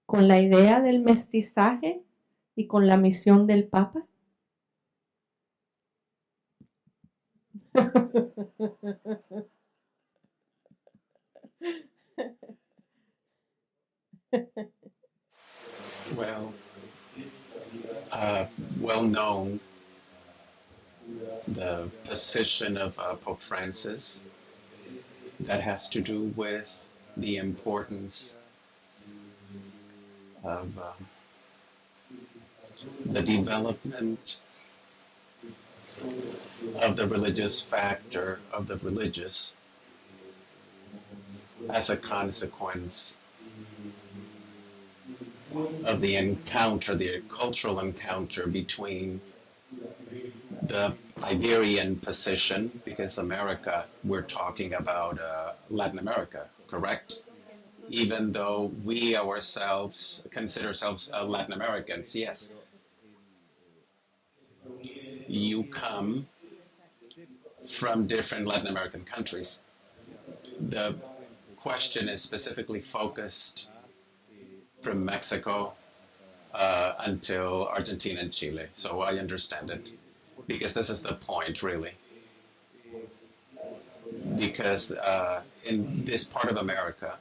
con la idea del mestizaje y con la misión del Papa? Well, well known the position of Pope Francis that has to do with the importance of the development of the religious factor, of the religious, as a consequence of the encounter, the cultural encounter between the Iberian position, because America, we're talking about Latin America, correct? Even though we ourselves consider ourselves Latin Americans, yes. You come from different Latin American countries. The question is specifically focused from Mexico until Argentina and Chile, so I understand it. because this is the point, really. Because in this part of America,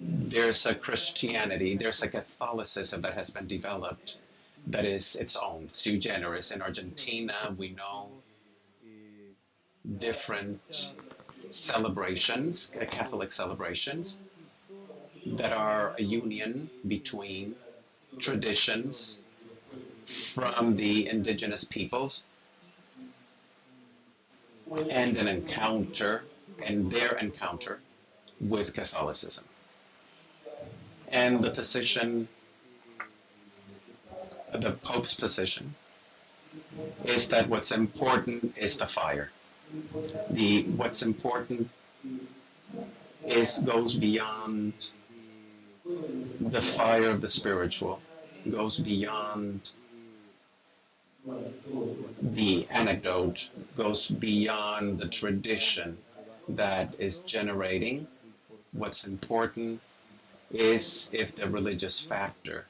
there's a Christianity, there's a Catholicism that has been developed that is its own, sui generis. In Argentina, we know different celebrations, Catholic celebrations, that are a union between traditions from the indigenous peoples and an encounter, and their encounter with Catholicism. And the position, the Pope's position, is that what's important is the fire. What's important goes beyond the fire of the spiritual, goes beyond the anecdote, goes beyond the tradition that is generating. What's important is if the religious factor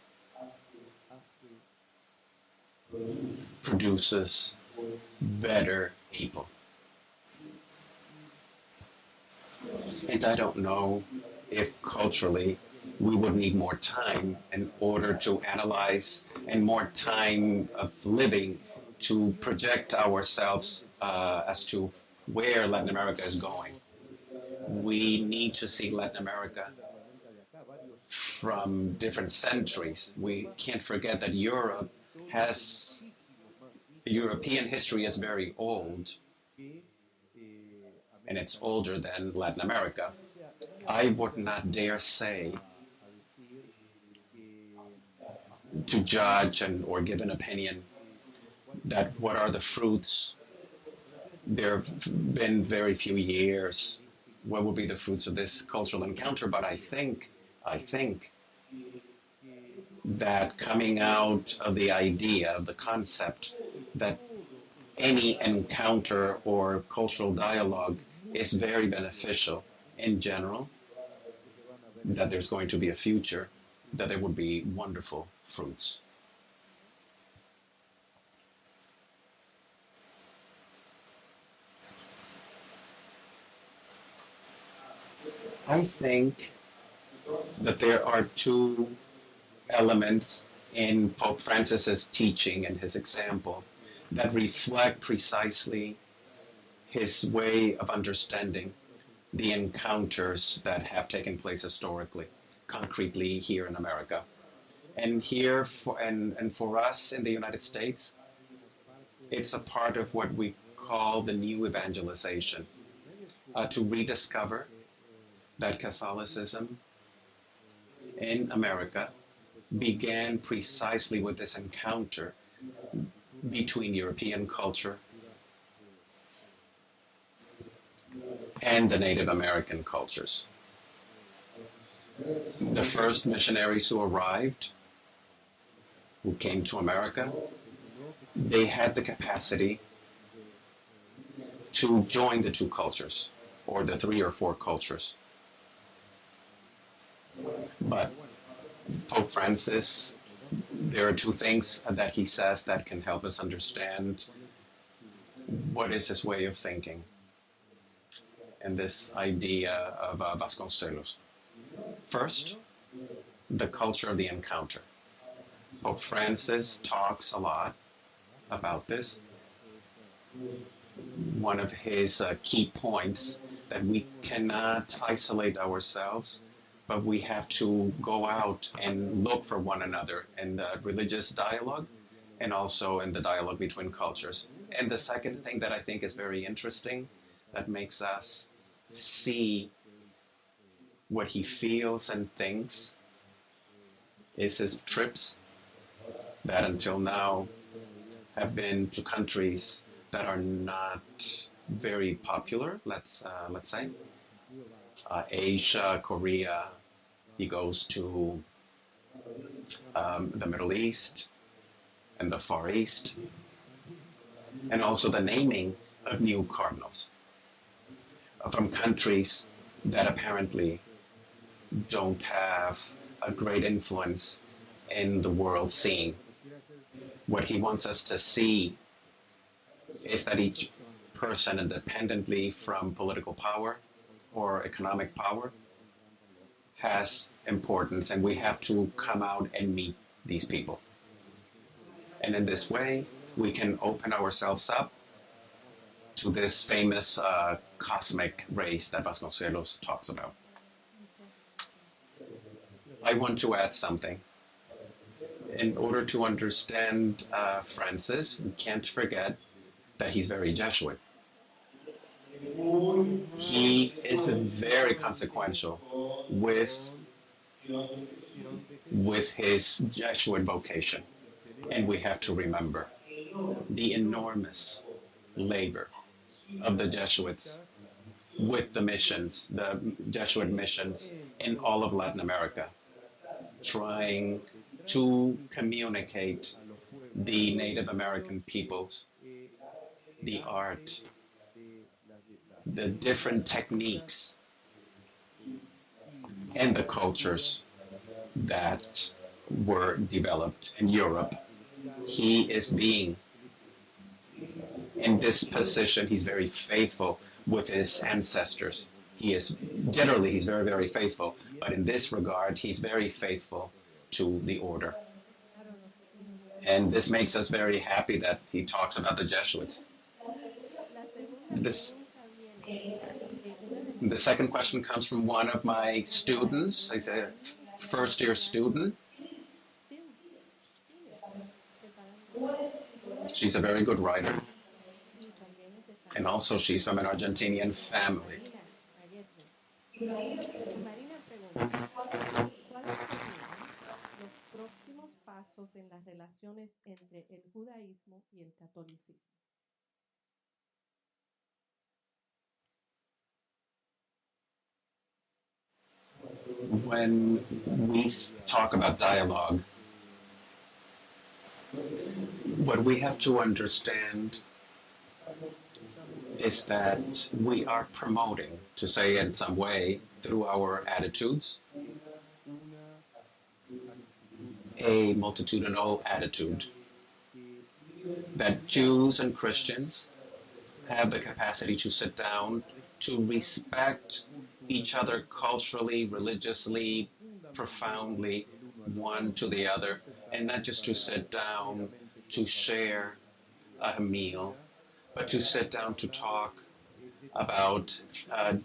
produces better people. And I don't know if culturally we would need more time in order to analyze and more time of living to project ourselves as to where Latin America is going. We need to see Latin America from different centuries. We can't forget that European history is very old, and it's older than Latin America. I would not dare say to judge or give an opinion that what are the fruits. There have been very few years. What will be the fruits of this cultural encounter? But I think that coming out of the idea, of the concept that any encounter or cultural dialogue is very beneficial in general, that there's going to be a future, that there would be wonderful fruits. I think that there are two elements in Pope Francis's teaching and his example that reflect precisely his way of understanding the encounters that have taken place historically, concretely here in America. And here, for us in the United States, it's a part of what we call the new evangelization, to rediscover that Catholicism in America began precisely with this encounter between European culture and the Native American cultures. The first missionaries who arrived, who came to America, they had the capacity to join the two cultures, or the 3 or 4 cultures. But Pope Francis, there are 2 things that he says that can help us understand what is his way of thinking and this idea of Vasconcelos. First, the culture of the encounter. Pope Francis talks a lot about this. One of his key points that we cannot isolate ourselves, but we have to go out and look for one another in the religious dialogue and also in the dialogue between cultures. And the second thing that I think is very interesting, that makes us see what he feels and thinks, is his trips that until now have been to countries that are not very popular, let's say. Asia, Korea, he goes to the Middle East and the Far East, and also the naming of new cardinals from countries that apparently don't have a great influence in the world scene. What he wants us to see is that each person, independently from political power or economic power, has importance, and we have to come out and meet these people. And in this way, we can open ourselves up to this famous cosmic race that Vasconcelos talks about. I want to add something. In order to understand Francis, we can't forget that he's very Jesuit. He is very consequential with his Jesuit vocation. And we have to remember the enormous labor of the Jesuits with the missions, the Jesuit missions in all of Latin America, trying to communicate the Native American peoples, the art, the different techniques, and the cultures that were developed in Europe. He is being in this position. He's very faithful with his ancestors. He's very, very faithful, but in this regard, he's very faithful to the order. And this makes us very happy that he talks about the Jesuits. The second question comes from one of my students. He's a first-year student. She's a very good writer. And also she's from an Argentinian family. En las relaciones entre el judaísmo y el catolicismo. When we talk about dialogue, what we have to understand is that we are promoting, to say it in some way, through our attitudes, a multitudinal attitude that Jews and Christians have the capacity to sit down, to respect each other culturally, religiously, profoundly, one to the other, and not just to sit down to share a meal, but to sit down to talk about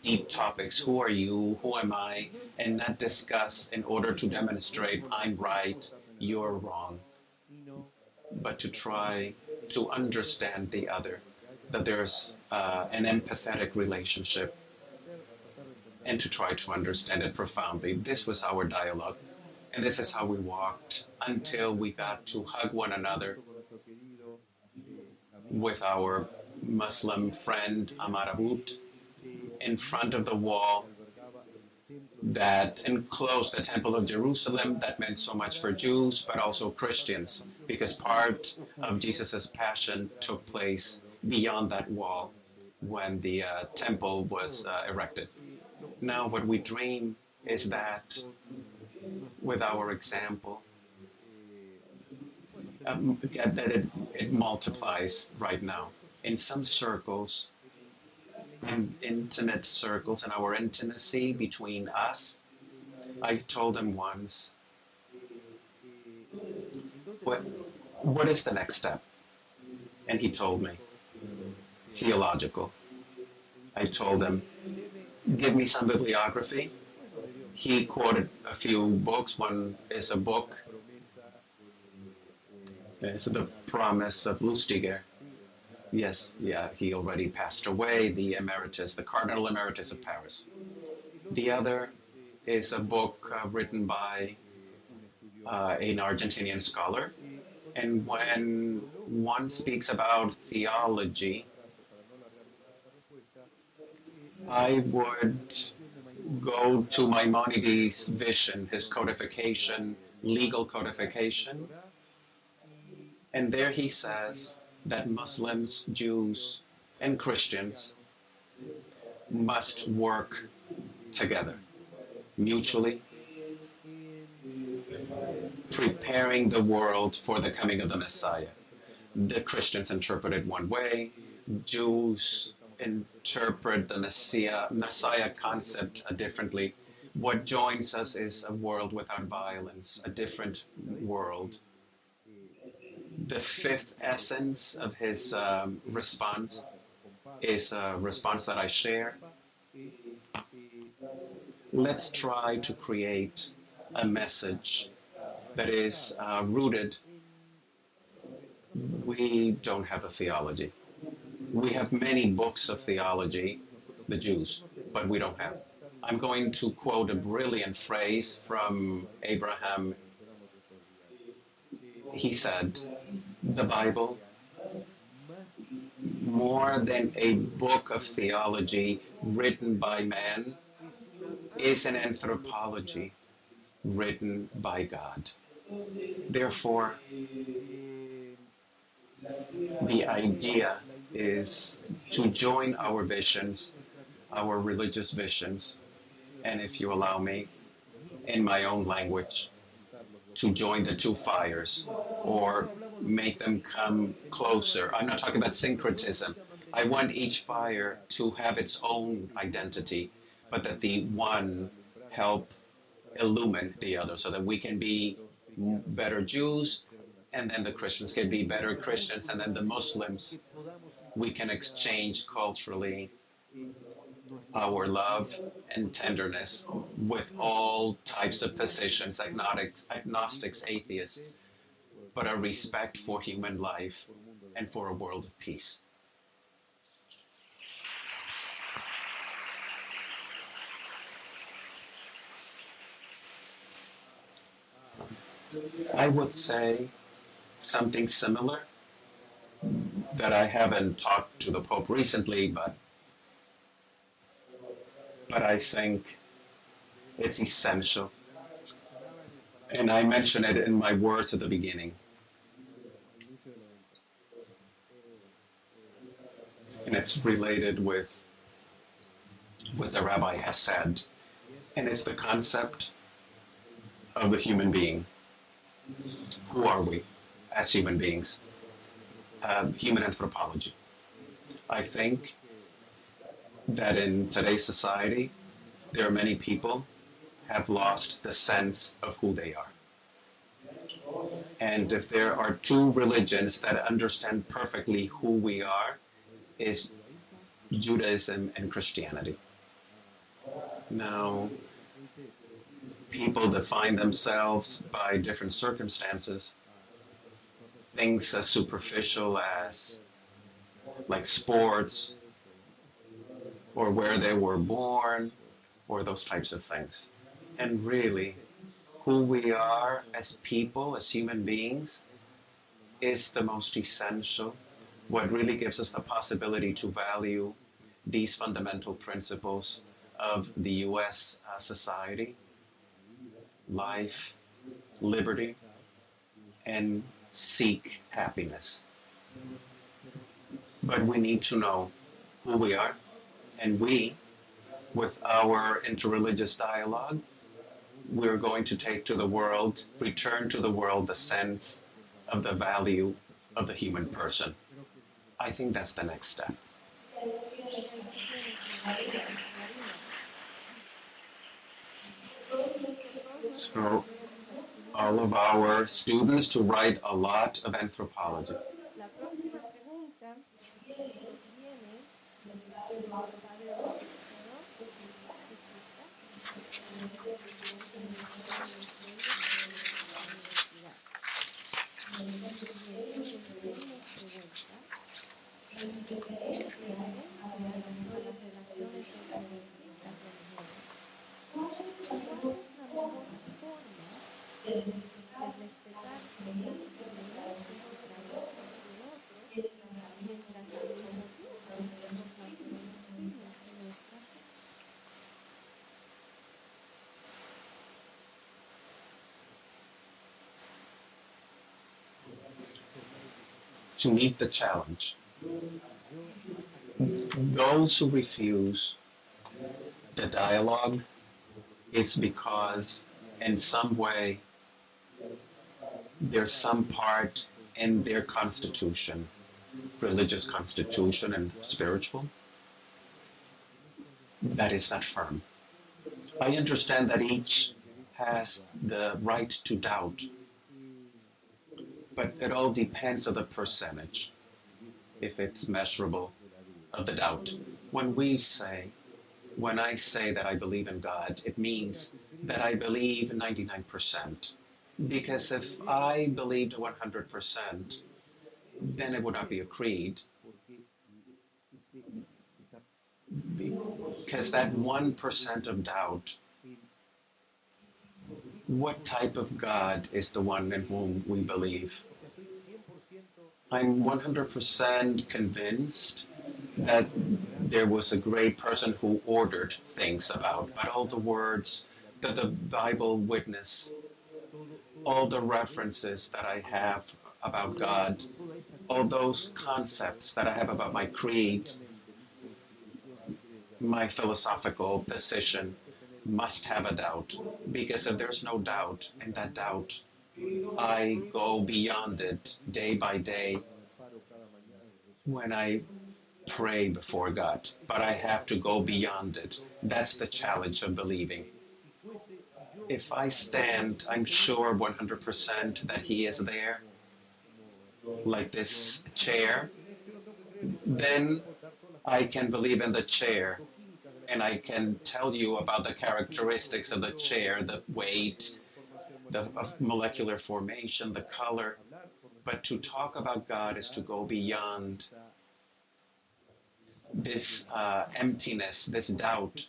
deep topics. Who are you? Who am I? And not discuss in order to demonstrate I'm right, you're wrong, but to try to understand the other, that there's an empathetic relationship, and to try to understand it profoundly. This was our dialogue, and this is how we walked until we got to hug one another with our Muslim friend Amarabut in front of the wall that enclosed the Temple of Jerusalem that meant so much for Jews, but also Christians, because part of Jesus' passion took place beyond that wall when the temple was erected. Now what we dream is that with our example, that it multiplies right now. In some circles, in intimate circles, in our intimacy between us, I told him once, what is the next step? And he told me, theological. I told him, give me some bibliography. He quoted a few books. One is a book, it's The Promise of Lustiger. Yes, yeah, he already passed away, the Cardinal Emeritus of Paris. The other is a book written by an Argentinian scholar. And when one speaks about theology, I would go to Maimonides' vision, his codification, legal codification. And there he says that Muslims, Jews, and Christians must work together, mutually, preparing the world for the coming of the Messiah. The Christians interpret it one way. Jews interpret the Messiah concept differently. What joins us is a world without violence, a different world. The fifth essence of his response is a response that I share. Let's try to create a message that is rooted. We don't have a theology. We have many books of theology, the Jews, but we don't have. I'm going to quote a brilliant phrase from Abraham. He said, the Bible, more than a book of theology written by man, is an anthropology written by God. Therefore, the idea is to join our visions, our religious visions, and if you allow me, in my own language, to join the two fires or make them come closer. I'm not talking about syncretism. I want each fire to have its own identity, but that the one help illumine the other so that we can be better Jews, and then the Christians can be better Christians, and then the Muslims, we can exchange culturally our love and tenderness with all types of positions, agnostics, atheists, but a respect for human life and for a world of peace. I would say something similar that I haven't talked to the Pope recently, but I think it's essential. And I mentioned it in my words at the beginning. And it's related with what the rabbi has said. And it's the concept of the human being. Who are we as human beings? Human anthropology. I think that in today's society, there are many people have lost the sense of who they are. And if there are two religions that understand perfectly who we are, is Judaism and Christianity. Now, people define themselves by different circumstances. Things as superficial as like sports or where they were born or those types of things. And really, who we are as people, as human beings, is the most essential. What really gives us the possibility to value these fundamental principles of the U.S. Society: life, liberty, and seek happiness. But we need to know who we are, and we, with our interreligious dialogue, we're going to take to the world, return to the world the sense of the value of the human person. I think that's the next step. So, all of our students to write a lot of anthropology. To meet the challenge. Those who refuse the dialogue, it's because in some way there's some part in their constitution, religious constitution and spiritual, that is not firm. I understand that each has the right to doubt, but it all depends on the percentage, if it's measurable, of the doubt. When I say that I believe in God, it means that I believe 99%. Because if I believed 100%, then it would not be a creed. Because that 1% of doubt, what type of God is the one in whom we believe? I'm 100% convinced that there was a great person who ordered things about, but all the words that the Bible witness, all the references that I have about God, all those concepts that I have about my creed, my philosophical position must have a doubt. Because if there's no doubt, and that doubt, I go beyond it day by day when I pray before God. But I have to go beyond it. That's the challenge of believing. If I stand, I'm sure 100% that He is there, like this chair, then I can believe in the chair, and I can tell you about the characteristics of the chair, the weight, the molecular formation, the color. But to talk about God is to go beyond this emptiness, this doubt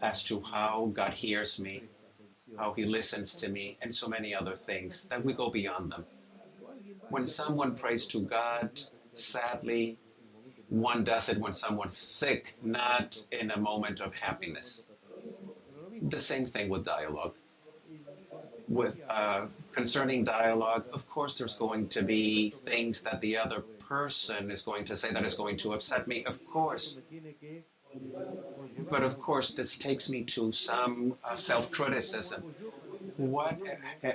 as to how God hears me, how He listens to me, and so many other things, that we go beyond them. When someone prays to God, sadly, one does it when someone's sick, not in a moment of happiness. The same thing with dialogue. With concerning dialogue, of course, there's going to be things that the other person is going to say that is going to upset me, of course. But of course, this takes me to some self-criticism. What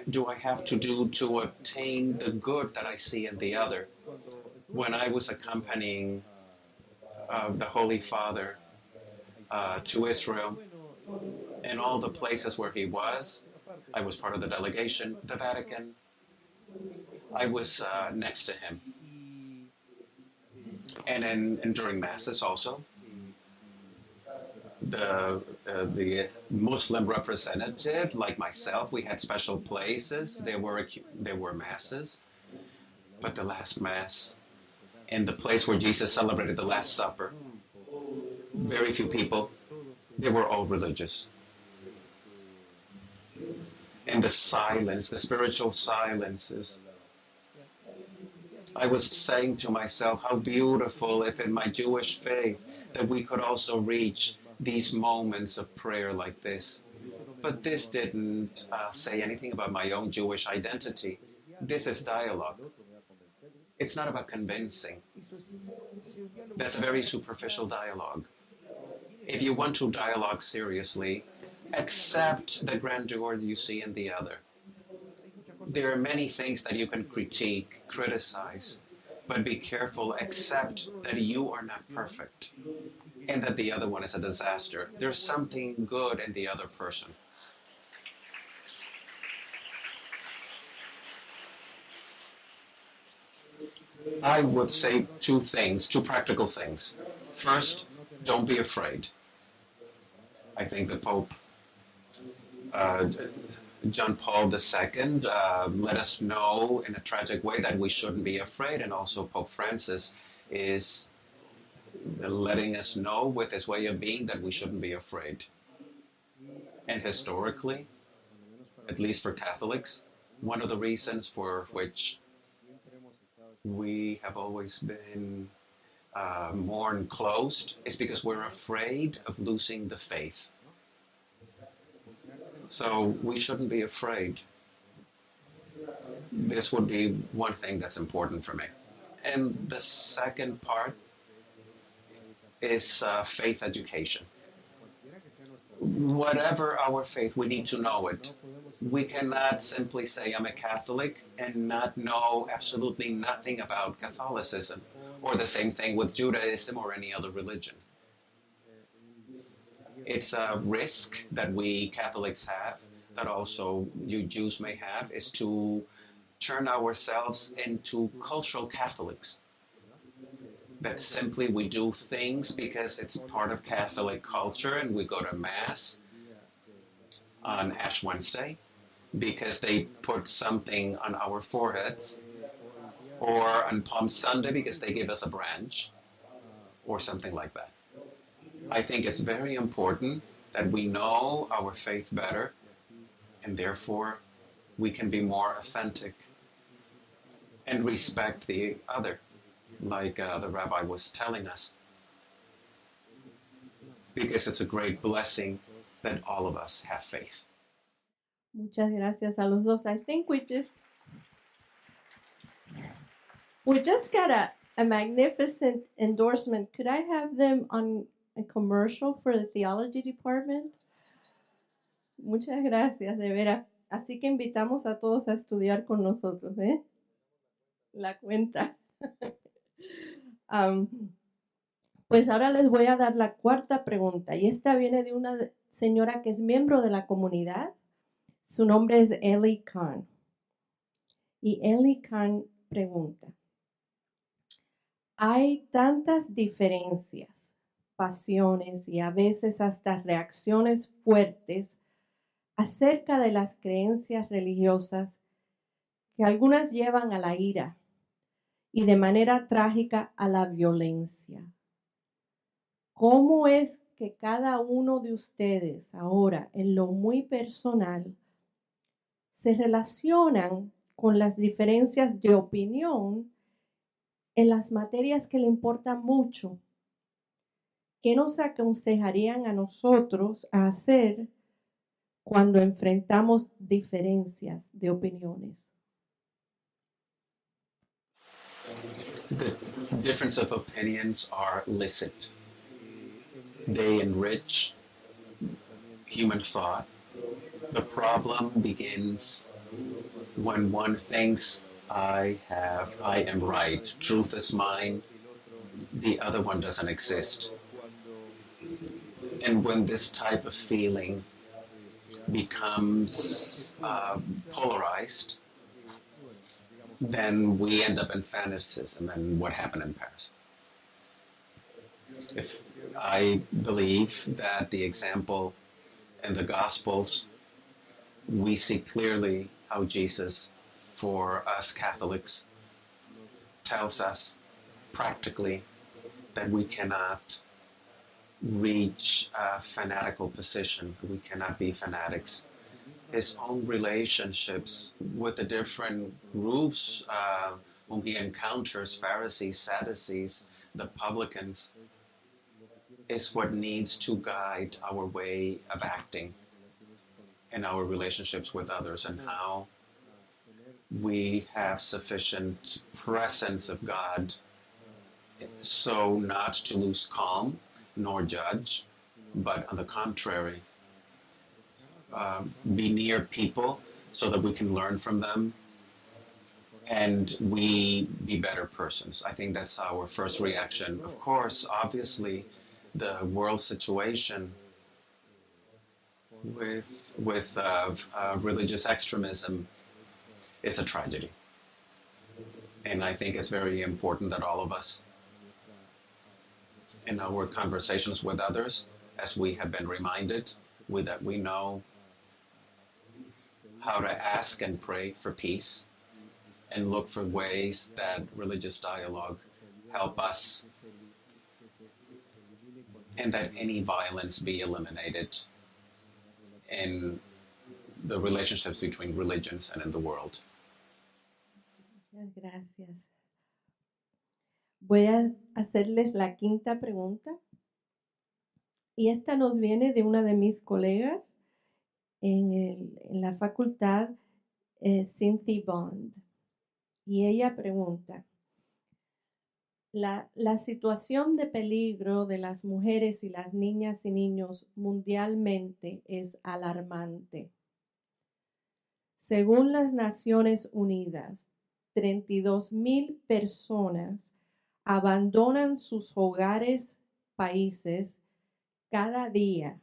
do I have to do to obtain the good that I see in the other? When I was accompanying the Holy Father to Israel, in all the places where he was, I was part of the delegation, the Vatican, I was next to him. And during Masses also, the Muslim representative, like myself, we had special places. There were Masses, but the last Mass, in the place where Jesus celebrated the Last Supper, very few people, they were all religious. And the silence, the spiritual silences, I was saying to myself, how beautiful if in my Jewish faith that we could also reach these moments of prayer like this. But this didn't say anything about my own Jewish identity. This is dialogue. It's not about convincing. That's a very superficial dialogue. If you want to dialogue seriously, accept the grandeur you see in the other. There are many things that you can critique, criticize, but be careful, accept that you are not perfect and that the other one is a disaster. There's something good in the other person. I would say two practical things. First, don't be afraid. I think the Pope, John Paul II, let us know in a tragic way that we shouldn't be afraid, and also Pope Francis is letting us know with his way of being that we shouldn't be afraid. And historically, at least for Catholics, one of the reasons for which we have always been more closed is because we're afraid of losing the faith. So we shouldn't be afraid. This would be one thing that's important for me. And the second part is faith education. Whatever our faith, we need to know it. We cannot simply say I'm a Catholic and not know absolutely nothing about Catholicism, or the same thing with Judaism or any other religion. It's a risk that we Catholics have, that also you Jews may have, is to turn ourselves into cultural Catholics. That simply we do things because it's part of Catholic culture, and we go to Mass on Ash Wednesday because they put something on our foreheads, or on Palm Sunday because they give us a branch, or something like that. I think it's very important that we know our faith better, and therefore we can be more authentic and respect the other, like the rabbi was telling us, because it's a great blessing that all of us have faith. Muchas gracias a los dos. I think we just got a magnificent endorsement. Could I have them on a commercial for the theology department? Muchas gracias, de veras. Así que invitamos a todos a estudiar con nosotros, ¿eh? La cuenta. Pues ahora les voy a dar la cuarta pregunta, y esta viene de una señora que es miembro de la comunidad. Su nombre es Ellie Khan. Y Ellie Khan pregunta: hay tantas diferencias, pasiones y a veces hasta reacciones fuertes acerca de las creencias religiosas que algunas llevan a la ira y de manera trágica a la violencia. ¿Cómo es que cada uno de ustedes ahora, en lo muy personal, se relacionan con las diferencias de opinión en las materias que le importan mucho? ¿Qué nos aconsejarían a nosotros a hacer cuando enfrentamos diferencias de opiniones? The difference of opinions are licit. They enrich human thought. The problem begins when one thinks I am right, truth is mine, the other one doesn't exist. And when this type of feeling becomes polarized, then we end up in fanaticism, and what happened in Paris. If I believe that the example in the Gospels, we see clearly how Jesus, for us Catholics, tells us practically that we cannot reach a fanatical position. We cannot be fanatics. His own relationships with the different groups whom he encounters, Pharisees, Sadducees, the publicans, is what needs to guide our way of acting in our relationships with others, and how we have sufficient presence of God so not to lose calm nor judge, but on the contrary, be near people so that we can learn from them and we be better persons. I think that's our first reaction. Of course, obviously, the world situation with religious extremism is a tragedy. And I think it's very important that all of us, in our conversations with others, as we have been reminded, that we know how to ask and pray for peace and look for ways that religious dialogue help us, and that any violence be eliminated in the relationships between religions and in the world. Muchas gracias. Voy a hacerles la quinta pregunta, y esta nos viene de una de mis colegas en la facultad, Cynthia Bond, y ella pregunta: la situación de peligro de las mujeres y las niñas y niños mundialmente es alarmante. Según las Naciones Unidas, 32,000 personas abandonan sus hogares, países, cada día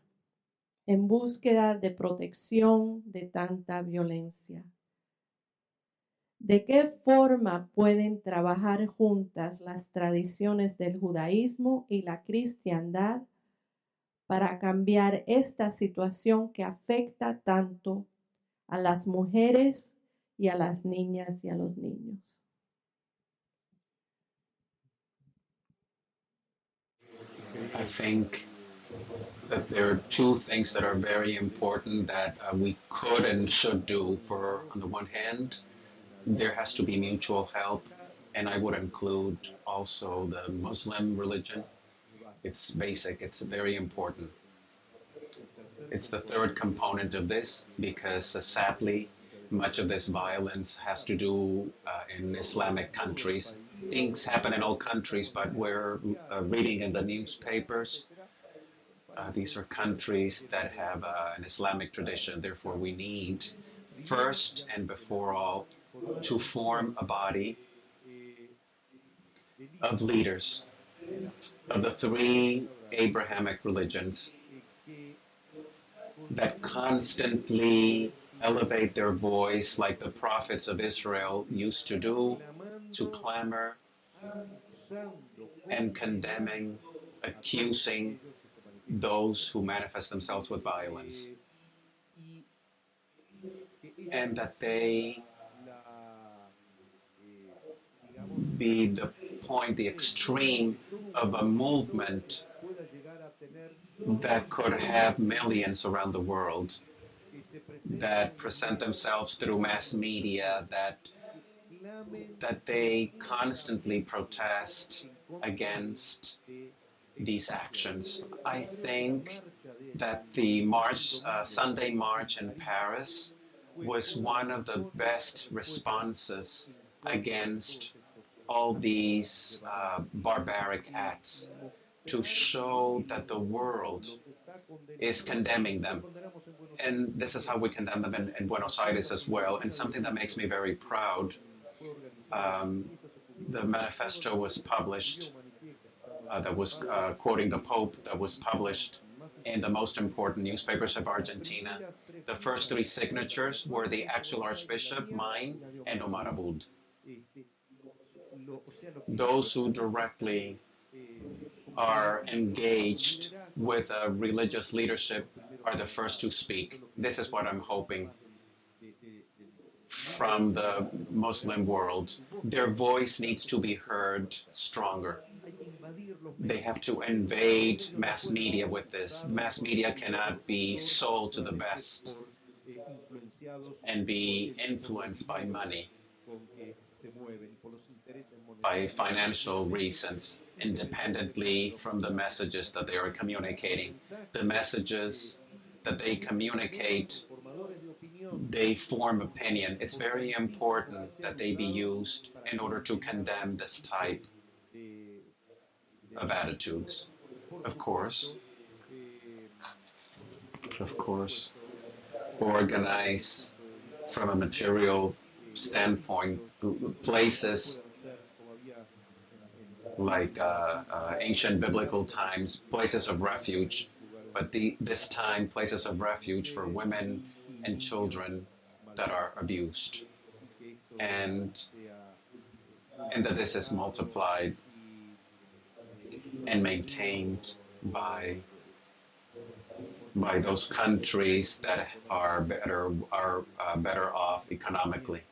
en búsqueda de protección de tanta violencia. ¿De qué forma pueden trabajar juntas las tradiciones del judaísmo y la cristiandad para cambiar esta situación que afecta tanto a las mujeres y a las niñas y a los niños? I think that there are two things that are very important that we could and should do. For, on the one hand, there has to be mutual help, and I would include also the Muslim religion. It's basic, it's very important. It's the third component of this because sadly, much of this violence has to do in Islamic countries. Things happen in all countries, but we're reading in the newspapers. These are countries that have an Islamic tradition. Therefore, we need, first and before all, to form a body of leaders of the three Abrahamic religions that constantly elevate their voice like the prophets of Israel used to do, to clamor and condemning, accusing those who manifest themselves with violence, and that they be the point, the extreme of a movement that could have millions around the world, that present themselves through mass media, that they constantly protest against these actions. I think that the march, Sunday march in Paris was one of the best responses against all these barbaric acts, to show that the world is condemning them. And this is how we condemn them in Buenos Aires as well. And something that makes me very proud, the manifesto was published, that was quoting the Pope, that was published in the most important newspapers of Argentina. The first three signatures were the actual Archbishop, mine, and Omar Abud. Those who directly are engaged with a religious leadership are the first to speak. This is what I'm hoping from the Muslim world. Their voice needs to be heard stronger. They have to invade mass media with this. Mass media cannot be sold to the best and be influenced by money, by financial reasons, independently from the messages that they are communicating. The messages that they communicate, they form opinion. It's very important that they be used in order to condemn this type of attitudes. Of course, organize from a material standpoint places like ancient biblical times, places of refuge, but this time places of refuge for women and children that are abused, and that this is multiplied and maintained by those countries that are better off economically.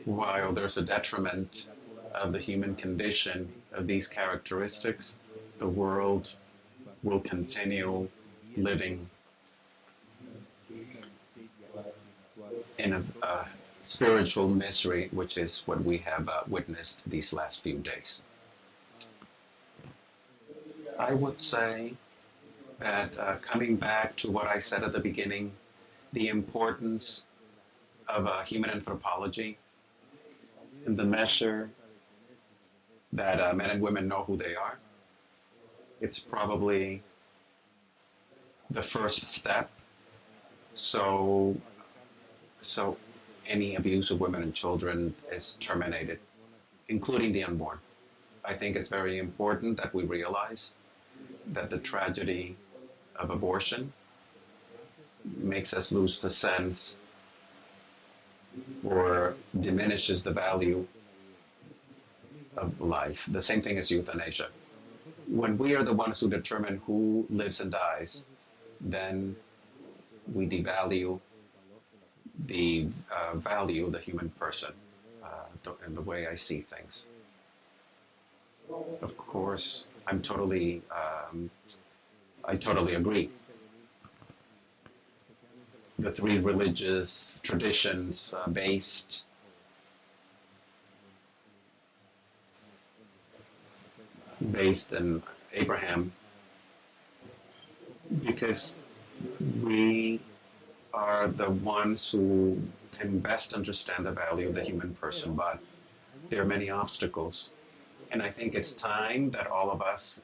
While there's a detriment of the human condition of these characteristics, the world will continue living in a spiritual misery, which is what we have witnessed these last few days. I would say that coming back to what I said at the beginning, the importance of human anthropology, in the measure that men and women know who they are, it's probably the first step So, so any abuse of women and children is terminated, including the unborn. I think it's very important that we realize that the tragedy of abortion makes us lose the sense or diminishes the value of life. The same thing as euthanasia. When we are the ones who determine who lives and dies, then we devalue the value of the human person in the way I see things. Of course, I totally agree. The three religious traditions based in Abraham, because we are the ones who can best understand the value of the human person, but there are many obstacles. And I think it's time that all of us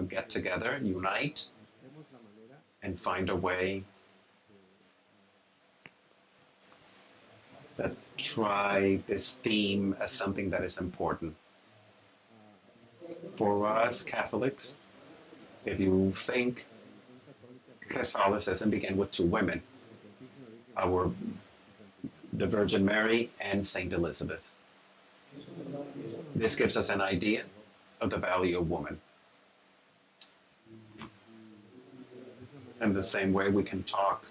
get together, unite, and find a way that try this theme as something that is important. For us Catholics, if you think Catholicism began with two women, the Virgin Mary and Saint Elizabeth. This gives us an idea of the value of woman. In the same way, we can talk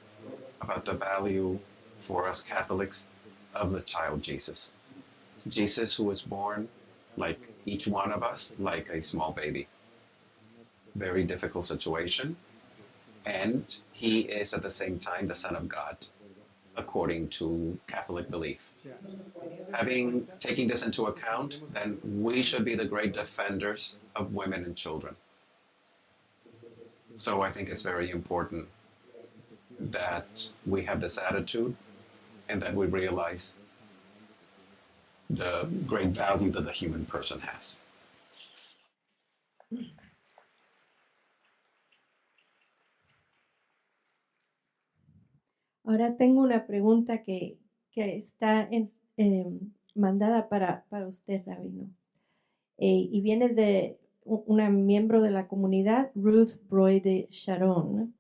about the value for us Catholics of the child Jesus. Jesus, who was born like each one of us, like a small baby. Very difficult situation. And he is at the same time the Son of God, according to Catholic belief. Taking this into account, then we should be the great defenders of women and children. So I think it's very important that we have this attitude and that we realize the great value that the human person has. Ahora tengo una pregunta que está mandada para usted, Rabino. Y viene de una miembro de la comunidad, Ruth Broide Sharon.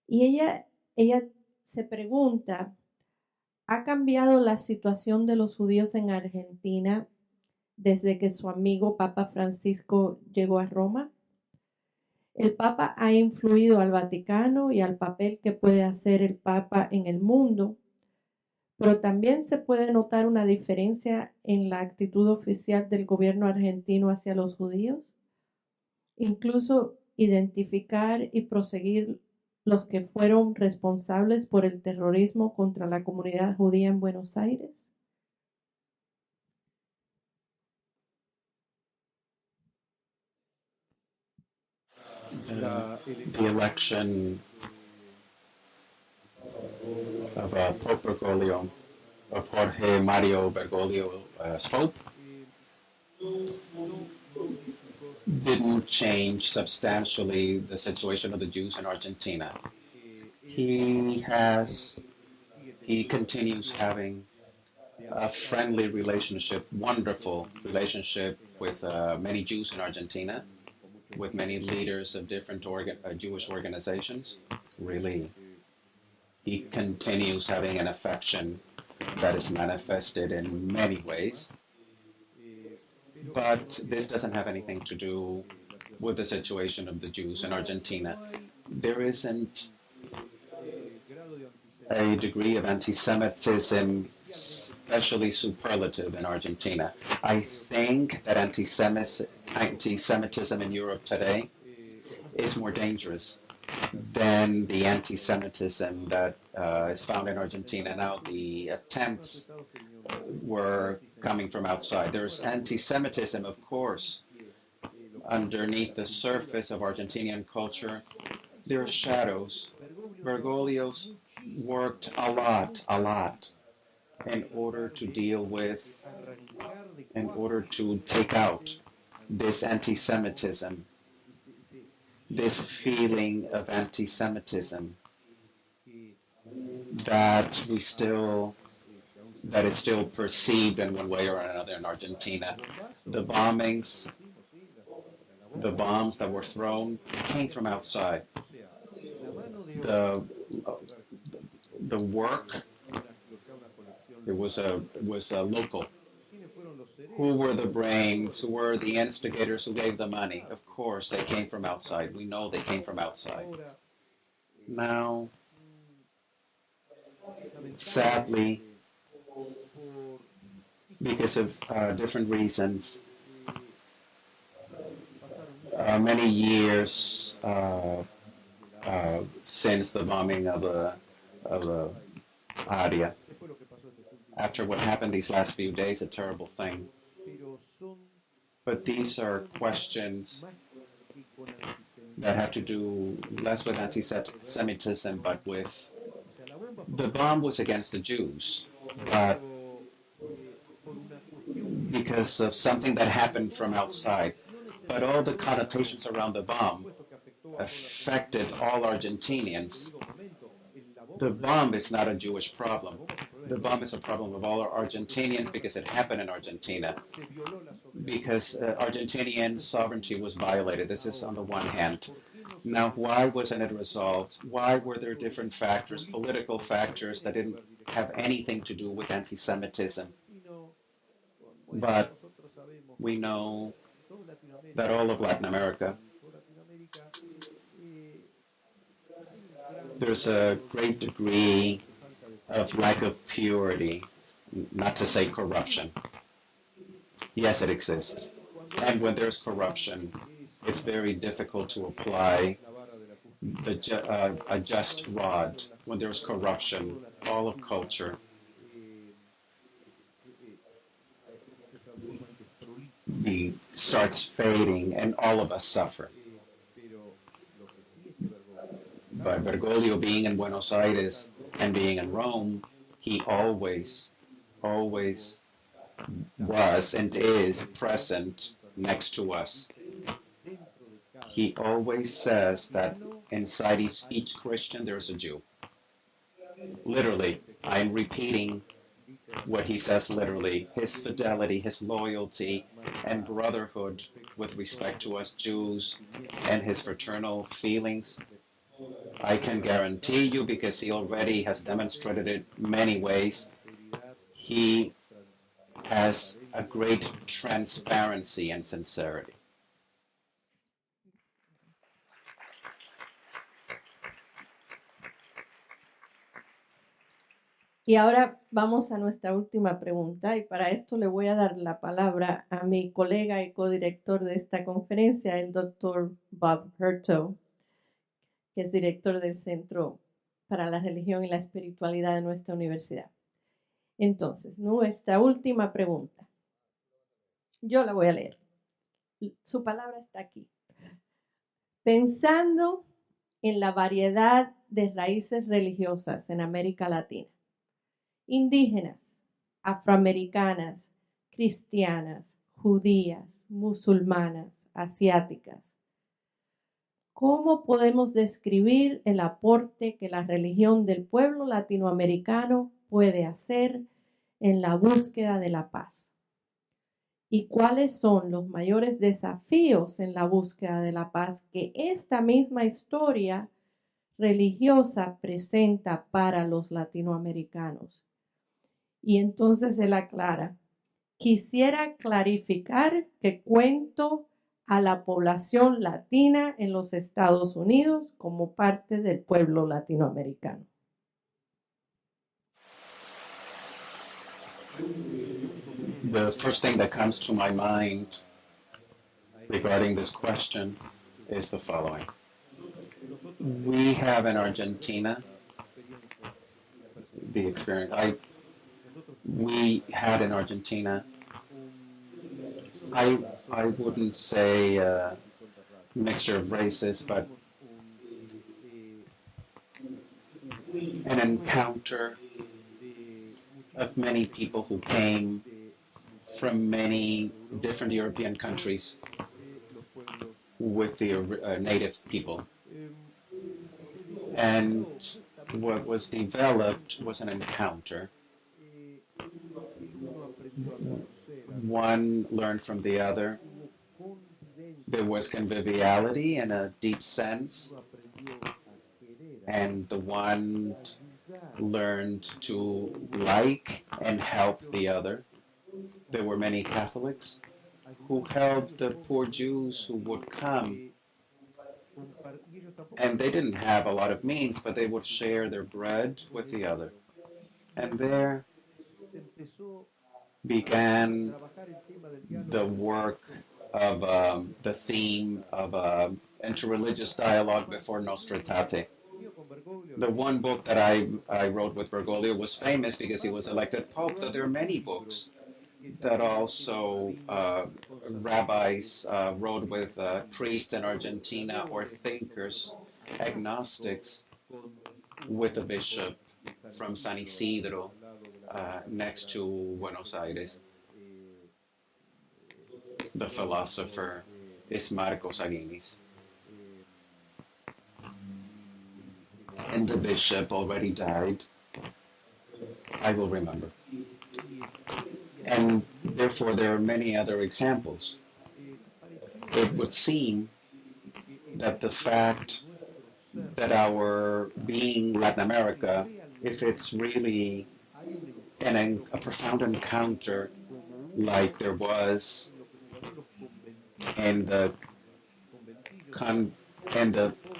Y ella se pregunta, ¿ha cambiado la situación de los judíos en Argentina desde que su amigo Papa Francisco llegó a Roma? El Papa ha influido al Vaticano y al papel que puede hacer el Papa en el mundo, pero también se puede notar una diferencia en la actitud oficial del gobierno argentino hacia los judíos, incluso identificar y proseguir los que fueron responsables por el terrorismo contra la comunidad judía en Buenos Aires. The election of Pope Bergoglio, of Jorge Mario Bergoglio as Pope, didn't change substantially the situation of the Jews in Argentina. He continues having a friendly relationship, wonderful relationship with many Jews in Argentina, with many leaders of different Jewish organizations. Really, he continues having an affection that is manifested in many ways. But this doesn't have anything to do with the situation of the Jews in Argentina. There isn't a degree of anti-Semitism, especially superlative in Argentina. I think that anti-Semitism in Europe today is more dangerous than the anti-Semitism that is found in Argentina. Now, the attempts were coming from outside. There's anti-Semitism, of course, underneath the surface of Argentinian culture. There are shadows. Bergoglio's worked a lot in order to take out this anti-Semitism, this feeling of anti-Semitism that is still perceived in one way or another in Argentina. The bombs that were thrown came from outside. The work, it was a local. Who were the brains? Who were the instigators who gave the money? Of course, they came from outside. We know they came from outside. Now, sadly, because of different reasons, many years since the bombing of the area, after what happened these last few days, a terrible thing. But these are questions that have to do less with anti-Semitism, but with the bomb was against the Jews, but because of something that happened from outside. But all the connotations around the bomb affected all Argentinians. The bomb is not a Jewish problem. The bomb is a problem of all Argentinians because it happened in Argentina. Because Argentinian sovereignty was violated. This is on the one hand. Now, why wasn't it resolved? Why were there different factors, political factors that didn't have anything to do with anti-Semitism? But we know that all of Latin America, there's a great degree of lack of purity, not to say corruption. Yes, it exists. And when there's corruption, it's very difficult to apply a just rod. When there's corruption, all of culture starts fading, and all of us suffer. But Bergoglio, being in Buenos Aires and being in Rome, he always was and is present next to us. He always says that inside each Christian there's a Jew. Literally, I'm repeating what he says literally. His fidelity, his loyalty, and brotherhood with respect to us Jews, and his fraternal feelings, I can guarantee you, because he already has demonstrated it many ways, he has a great transparency and sincerity. Y ahora vamos a nuestra última pregunta, y para esto le voy a dar la palabra a mi colega y codirector de esta conferencia, el doctor Bob Hurto, que es director del Centro para la Religión y la Espiritualidad de nuestra universidad. Entonces, nuestra última pregunta. Yo la voy a leer. Su palabra está aquí. Pensando en la variedad de raíces religiosas en América Latina, indígenas, afroamericanas, cristianas, judías, musulmanas, asiáticas, ¿cómo podemos describir el aporte que la religión del pueblo latinoamericano puede hacer en la búsqueda de la paz? ¿Y cuáles son los mayores desafíos en la búsqueda de la paz que esta misma historia religiosa presenta para los latinoamericanos? Y entonces él aclara: quisiera clarificar que cuento a la población latina en los Estados Unidos como parte del pueblo latinoamericano. The first thing that comes to my mind regarding this question is the following. We have in Argentina the experience. We had in Argentina, I wouldn't say a mixture of races, but an encounter of many people who came from many different European countries with the native people. And what was developed was an encounter. One learned from the other. There was conviviality in a deep sense, and the one learned to like and help the other. There were many Catholics who helped the poor Jews who would come, and they didn't have a lot of means, but they would share their bread with the other. And there began the work of the theme of interreligious dialogue before Nostra Aetate. The one book that I wrote with Bergoglio was famous because he was elected Pope, though there are many books that also rabbis wrote with priests in Argentina or thinkers, agnostics, with a bishop from San Isidro next to Buenos Aires. The philosopher is Marcos Aguinis. And the bishop already died. I will remember. And therefore there are many other examples. It would seem that the fact that our being Latin America, if it's really a profound encounter like there was in the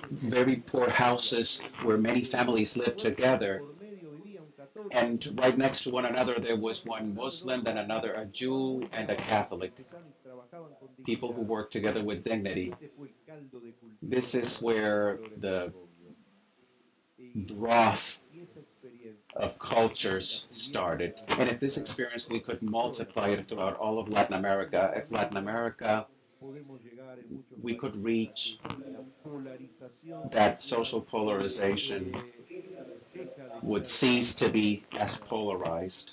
very poor houses where many families lived together, and right next to one another there was one Muslim, then another a Jew, and a Catholic. People who worked together with dignity. This is where the broth of cultures started. And if this experience, we could multiply it throughout all of Latin America. If Latin America, we could reach that social polarization would cease to be as polarized,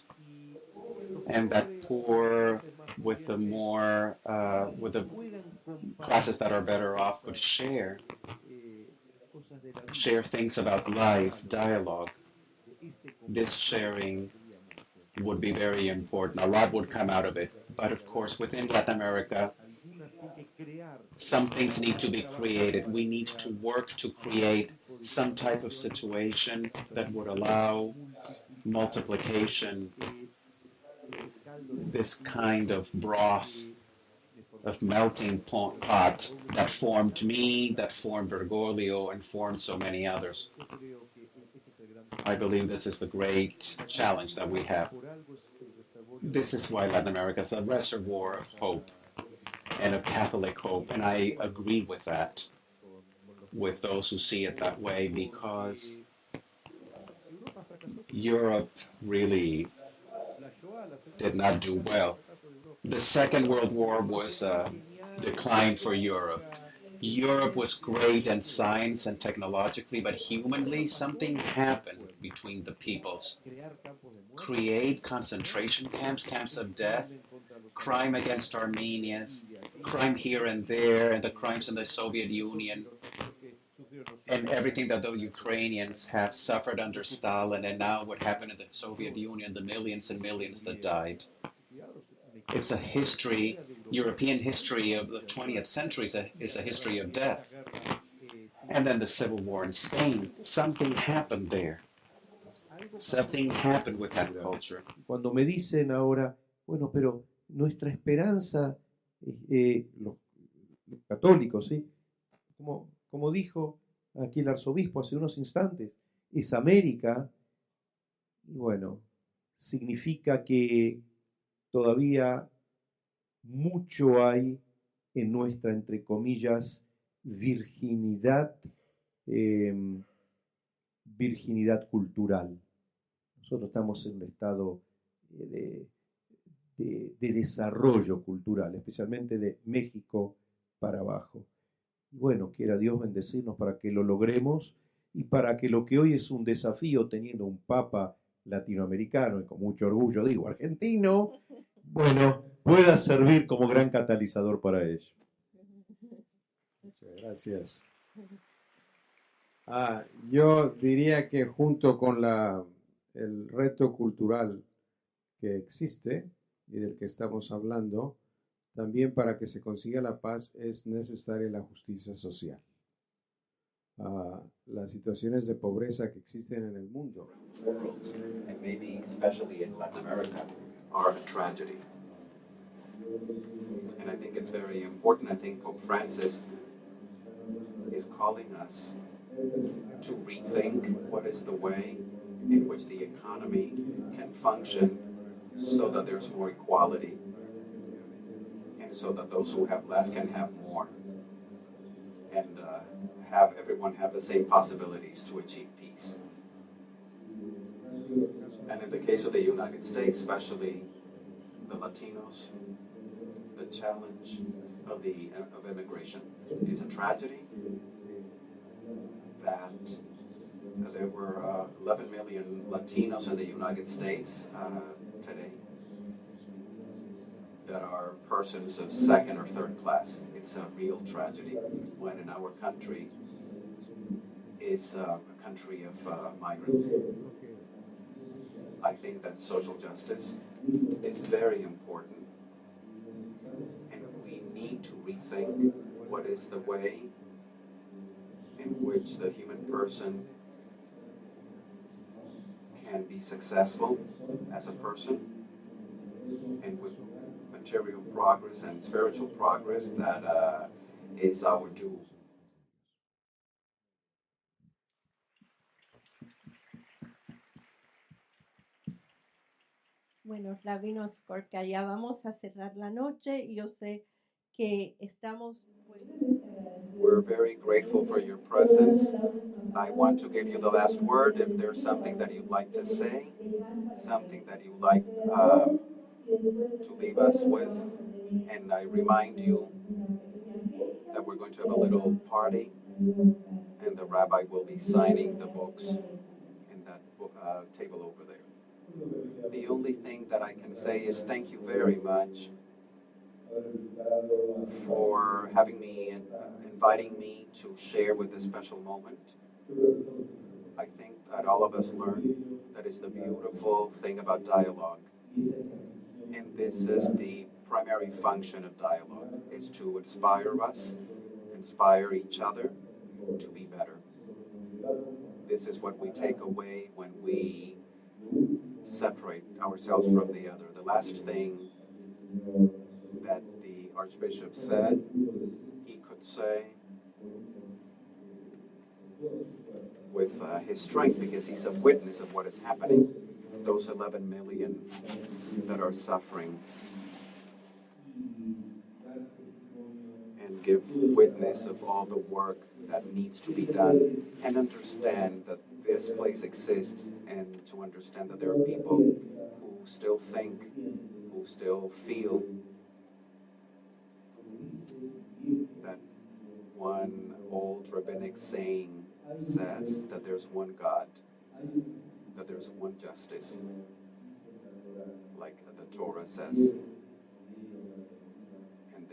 and that poor with the more with the classes that are better off could share things about life, dialogue. This sharing would be very important. A lot would come out of it. But of course, within Latin America, some things need to be created. We need to work to create some type of situation that would allow multiplication, this kind of broth, of melting pot that formed me, that formed Bergoglio, and formed so many others. I believe this is the great challenge that we have. This is why Latin America is a reservoir of hope and of Catholic hope, and I agree with that, with those who see it that way, because Europe really did not do well. The Second World War was a decline for Europe. Europe was great in science and technologically, but humanly something happened between the peoples. Create concentration camps, camps of death, crime against Armenians, crime here and there, and the crimes in the Soviet Union, and everything that the Ukrainians have suffered under Stalin, and now what happened in the Soviet Union, the millions and millions that died. It's a history, European history of the 20th century is a history of death. And then the Civil War in Spain, something happened there. Something happened with that culture. Cuando me dicen ahora, bueno, pero nuestra esperanza, los católicos, ¿sí? Como dijo aquí el arzobispo hace unos instantes, es América, y bueno, significa que todavía mucho hay en nuestra, entre comillas, virginidad cultural. Nosotros estamos en un estado de desarrollo cultural, especialmente de México para abajo. Bueno, quiera Dios bendecirnos para que lo logremos y para que lo que hoy es un desafío, teniendo un papa latinoamericano, y con mucho orgullo digo argentino, bueno, pueda servir como gran catalizador para ello. Muchas gracias. Yo diría que junto con el reto cultural que existe y del que estamos hablando, también para que se consiga la paz es necesaria la justicia social. Las situaciones de pobreza que existen en el mundo, and maybe especially in Latin America, are a tragedy. And I think it's very important. I think Pope Francis is calling us to rethink what is the way in which the economy can function so that there's more equality and so that those who have less can have more and have everyone have the same possibilities to achieve peace. And in the case of the United States, especially the Latinos, the challenge of immigration is a tragedy. That there were 11 million Latinos in the United States today that are persons of second or third class. It's a real tragedy when in our country is a country of migrants. I think that social justice is very important, and we need to rethink what is the way in which the human person can be successful as a person, and with material progress and spiritual progress that is our due. Bueno, Rabino Skorka, ya vamos a cerrar la noche y yo sé que estamos... We're very grateful for your presence. I want to give you the last word. If there's something that you'd like to say, something that you'd like to leave us with, and I remind you that we're going to have a little party, and the rabbi will be signing the books in that table over there. The only thing that I can say is thank you very much for having me and inviting me to share with this special moment. I think that all of us learn that is the beautiful thing about dialogue. And this is the primary function of dialogue, is to inspire us, inspire each other to be better. This is what we take away when we separate ourselves from the other. The last thing that the Archbishop said, he could say with his strength, because he's a witness of what is happening, those 11 million that are suffering, and give witness of all the work that needs to be done, and understand that this place exists, and to understand that there are people who still think, who still feel that one old rabbinic saying says that there's one God, that there's one justice, like the Torah says, and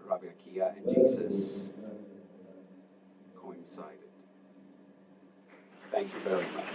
Rabbi Akiva and Jesus coincided. Thank you very much.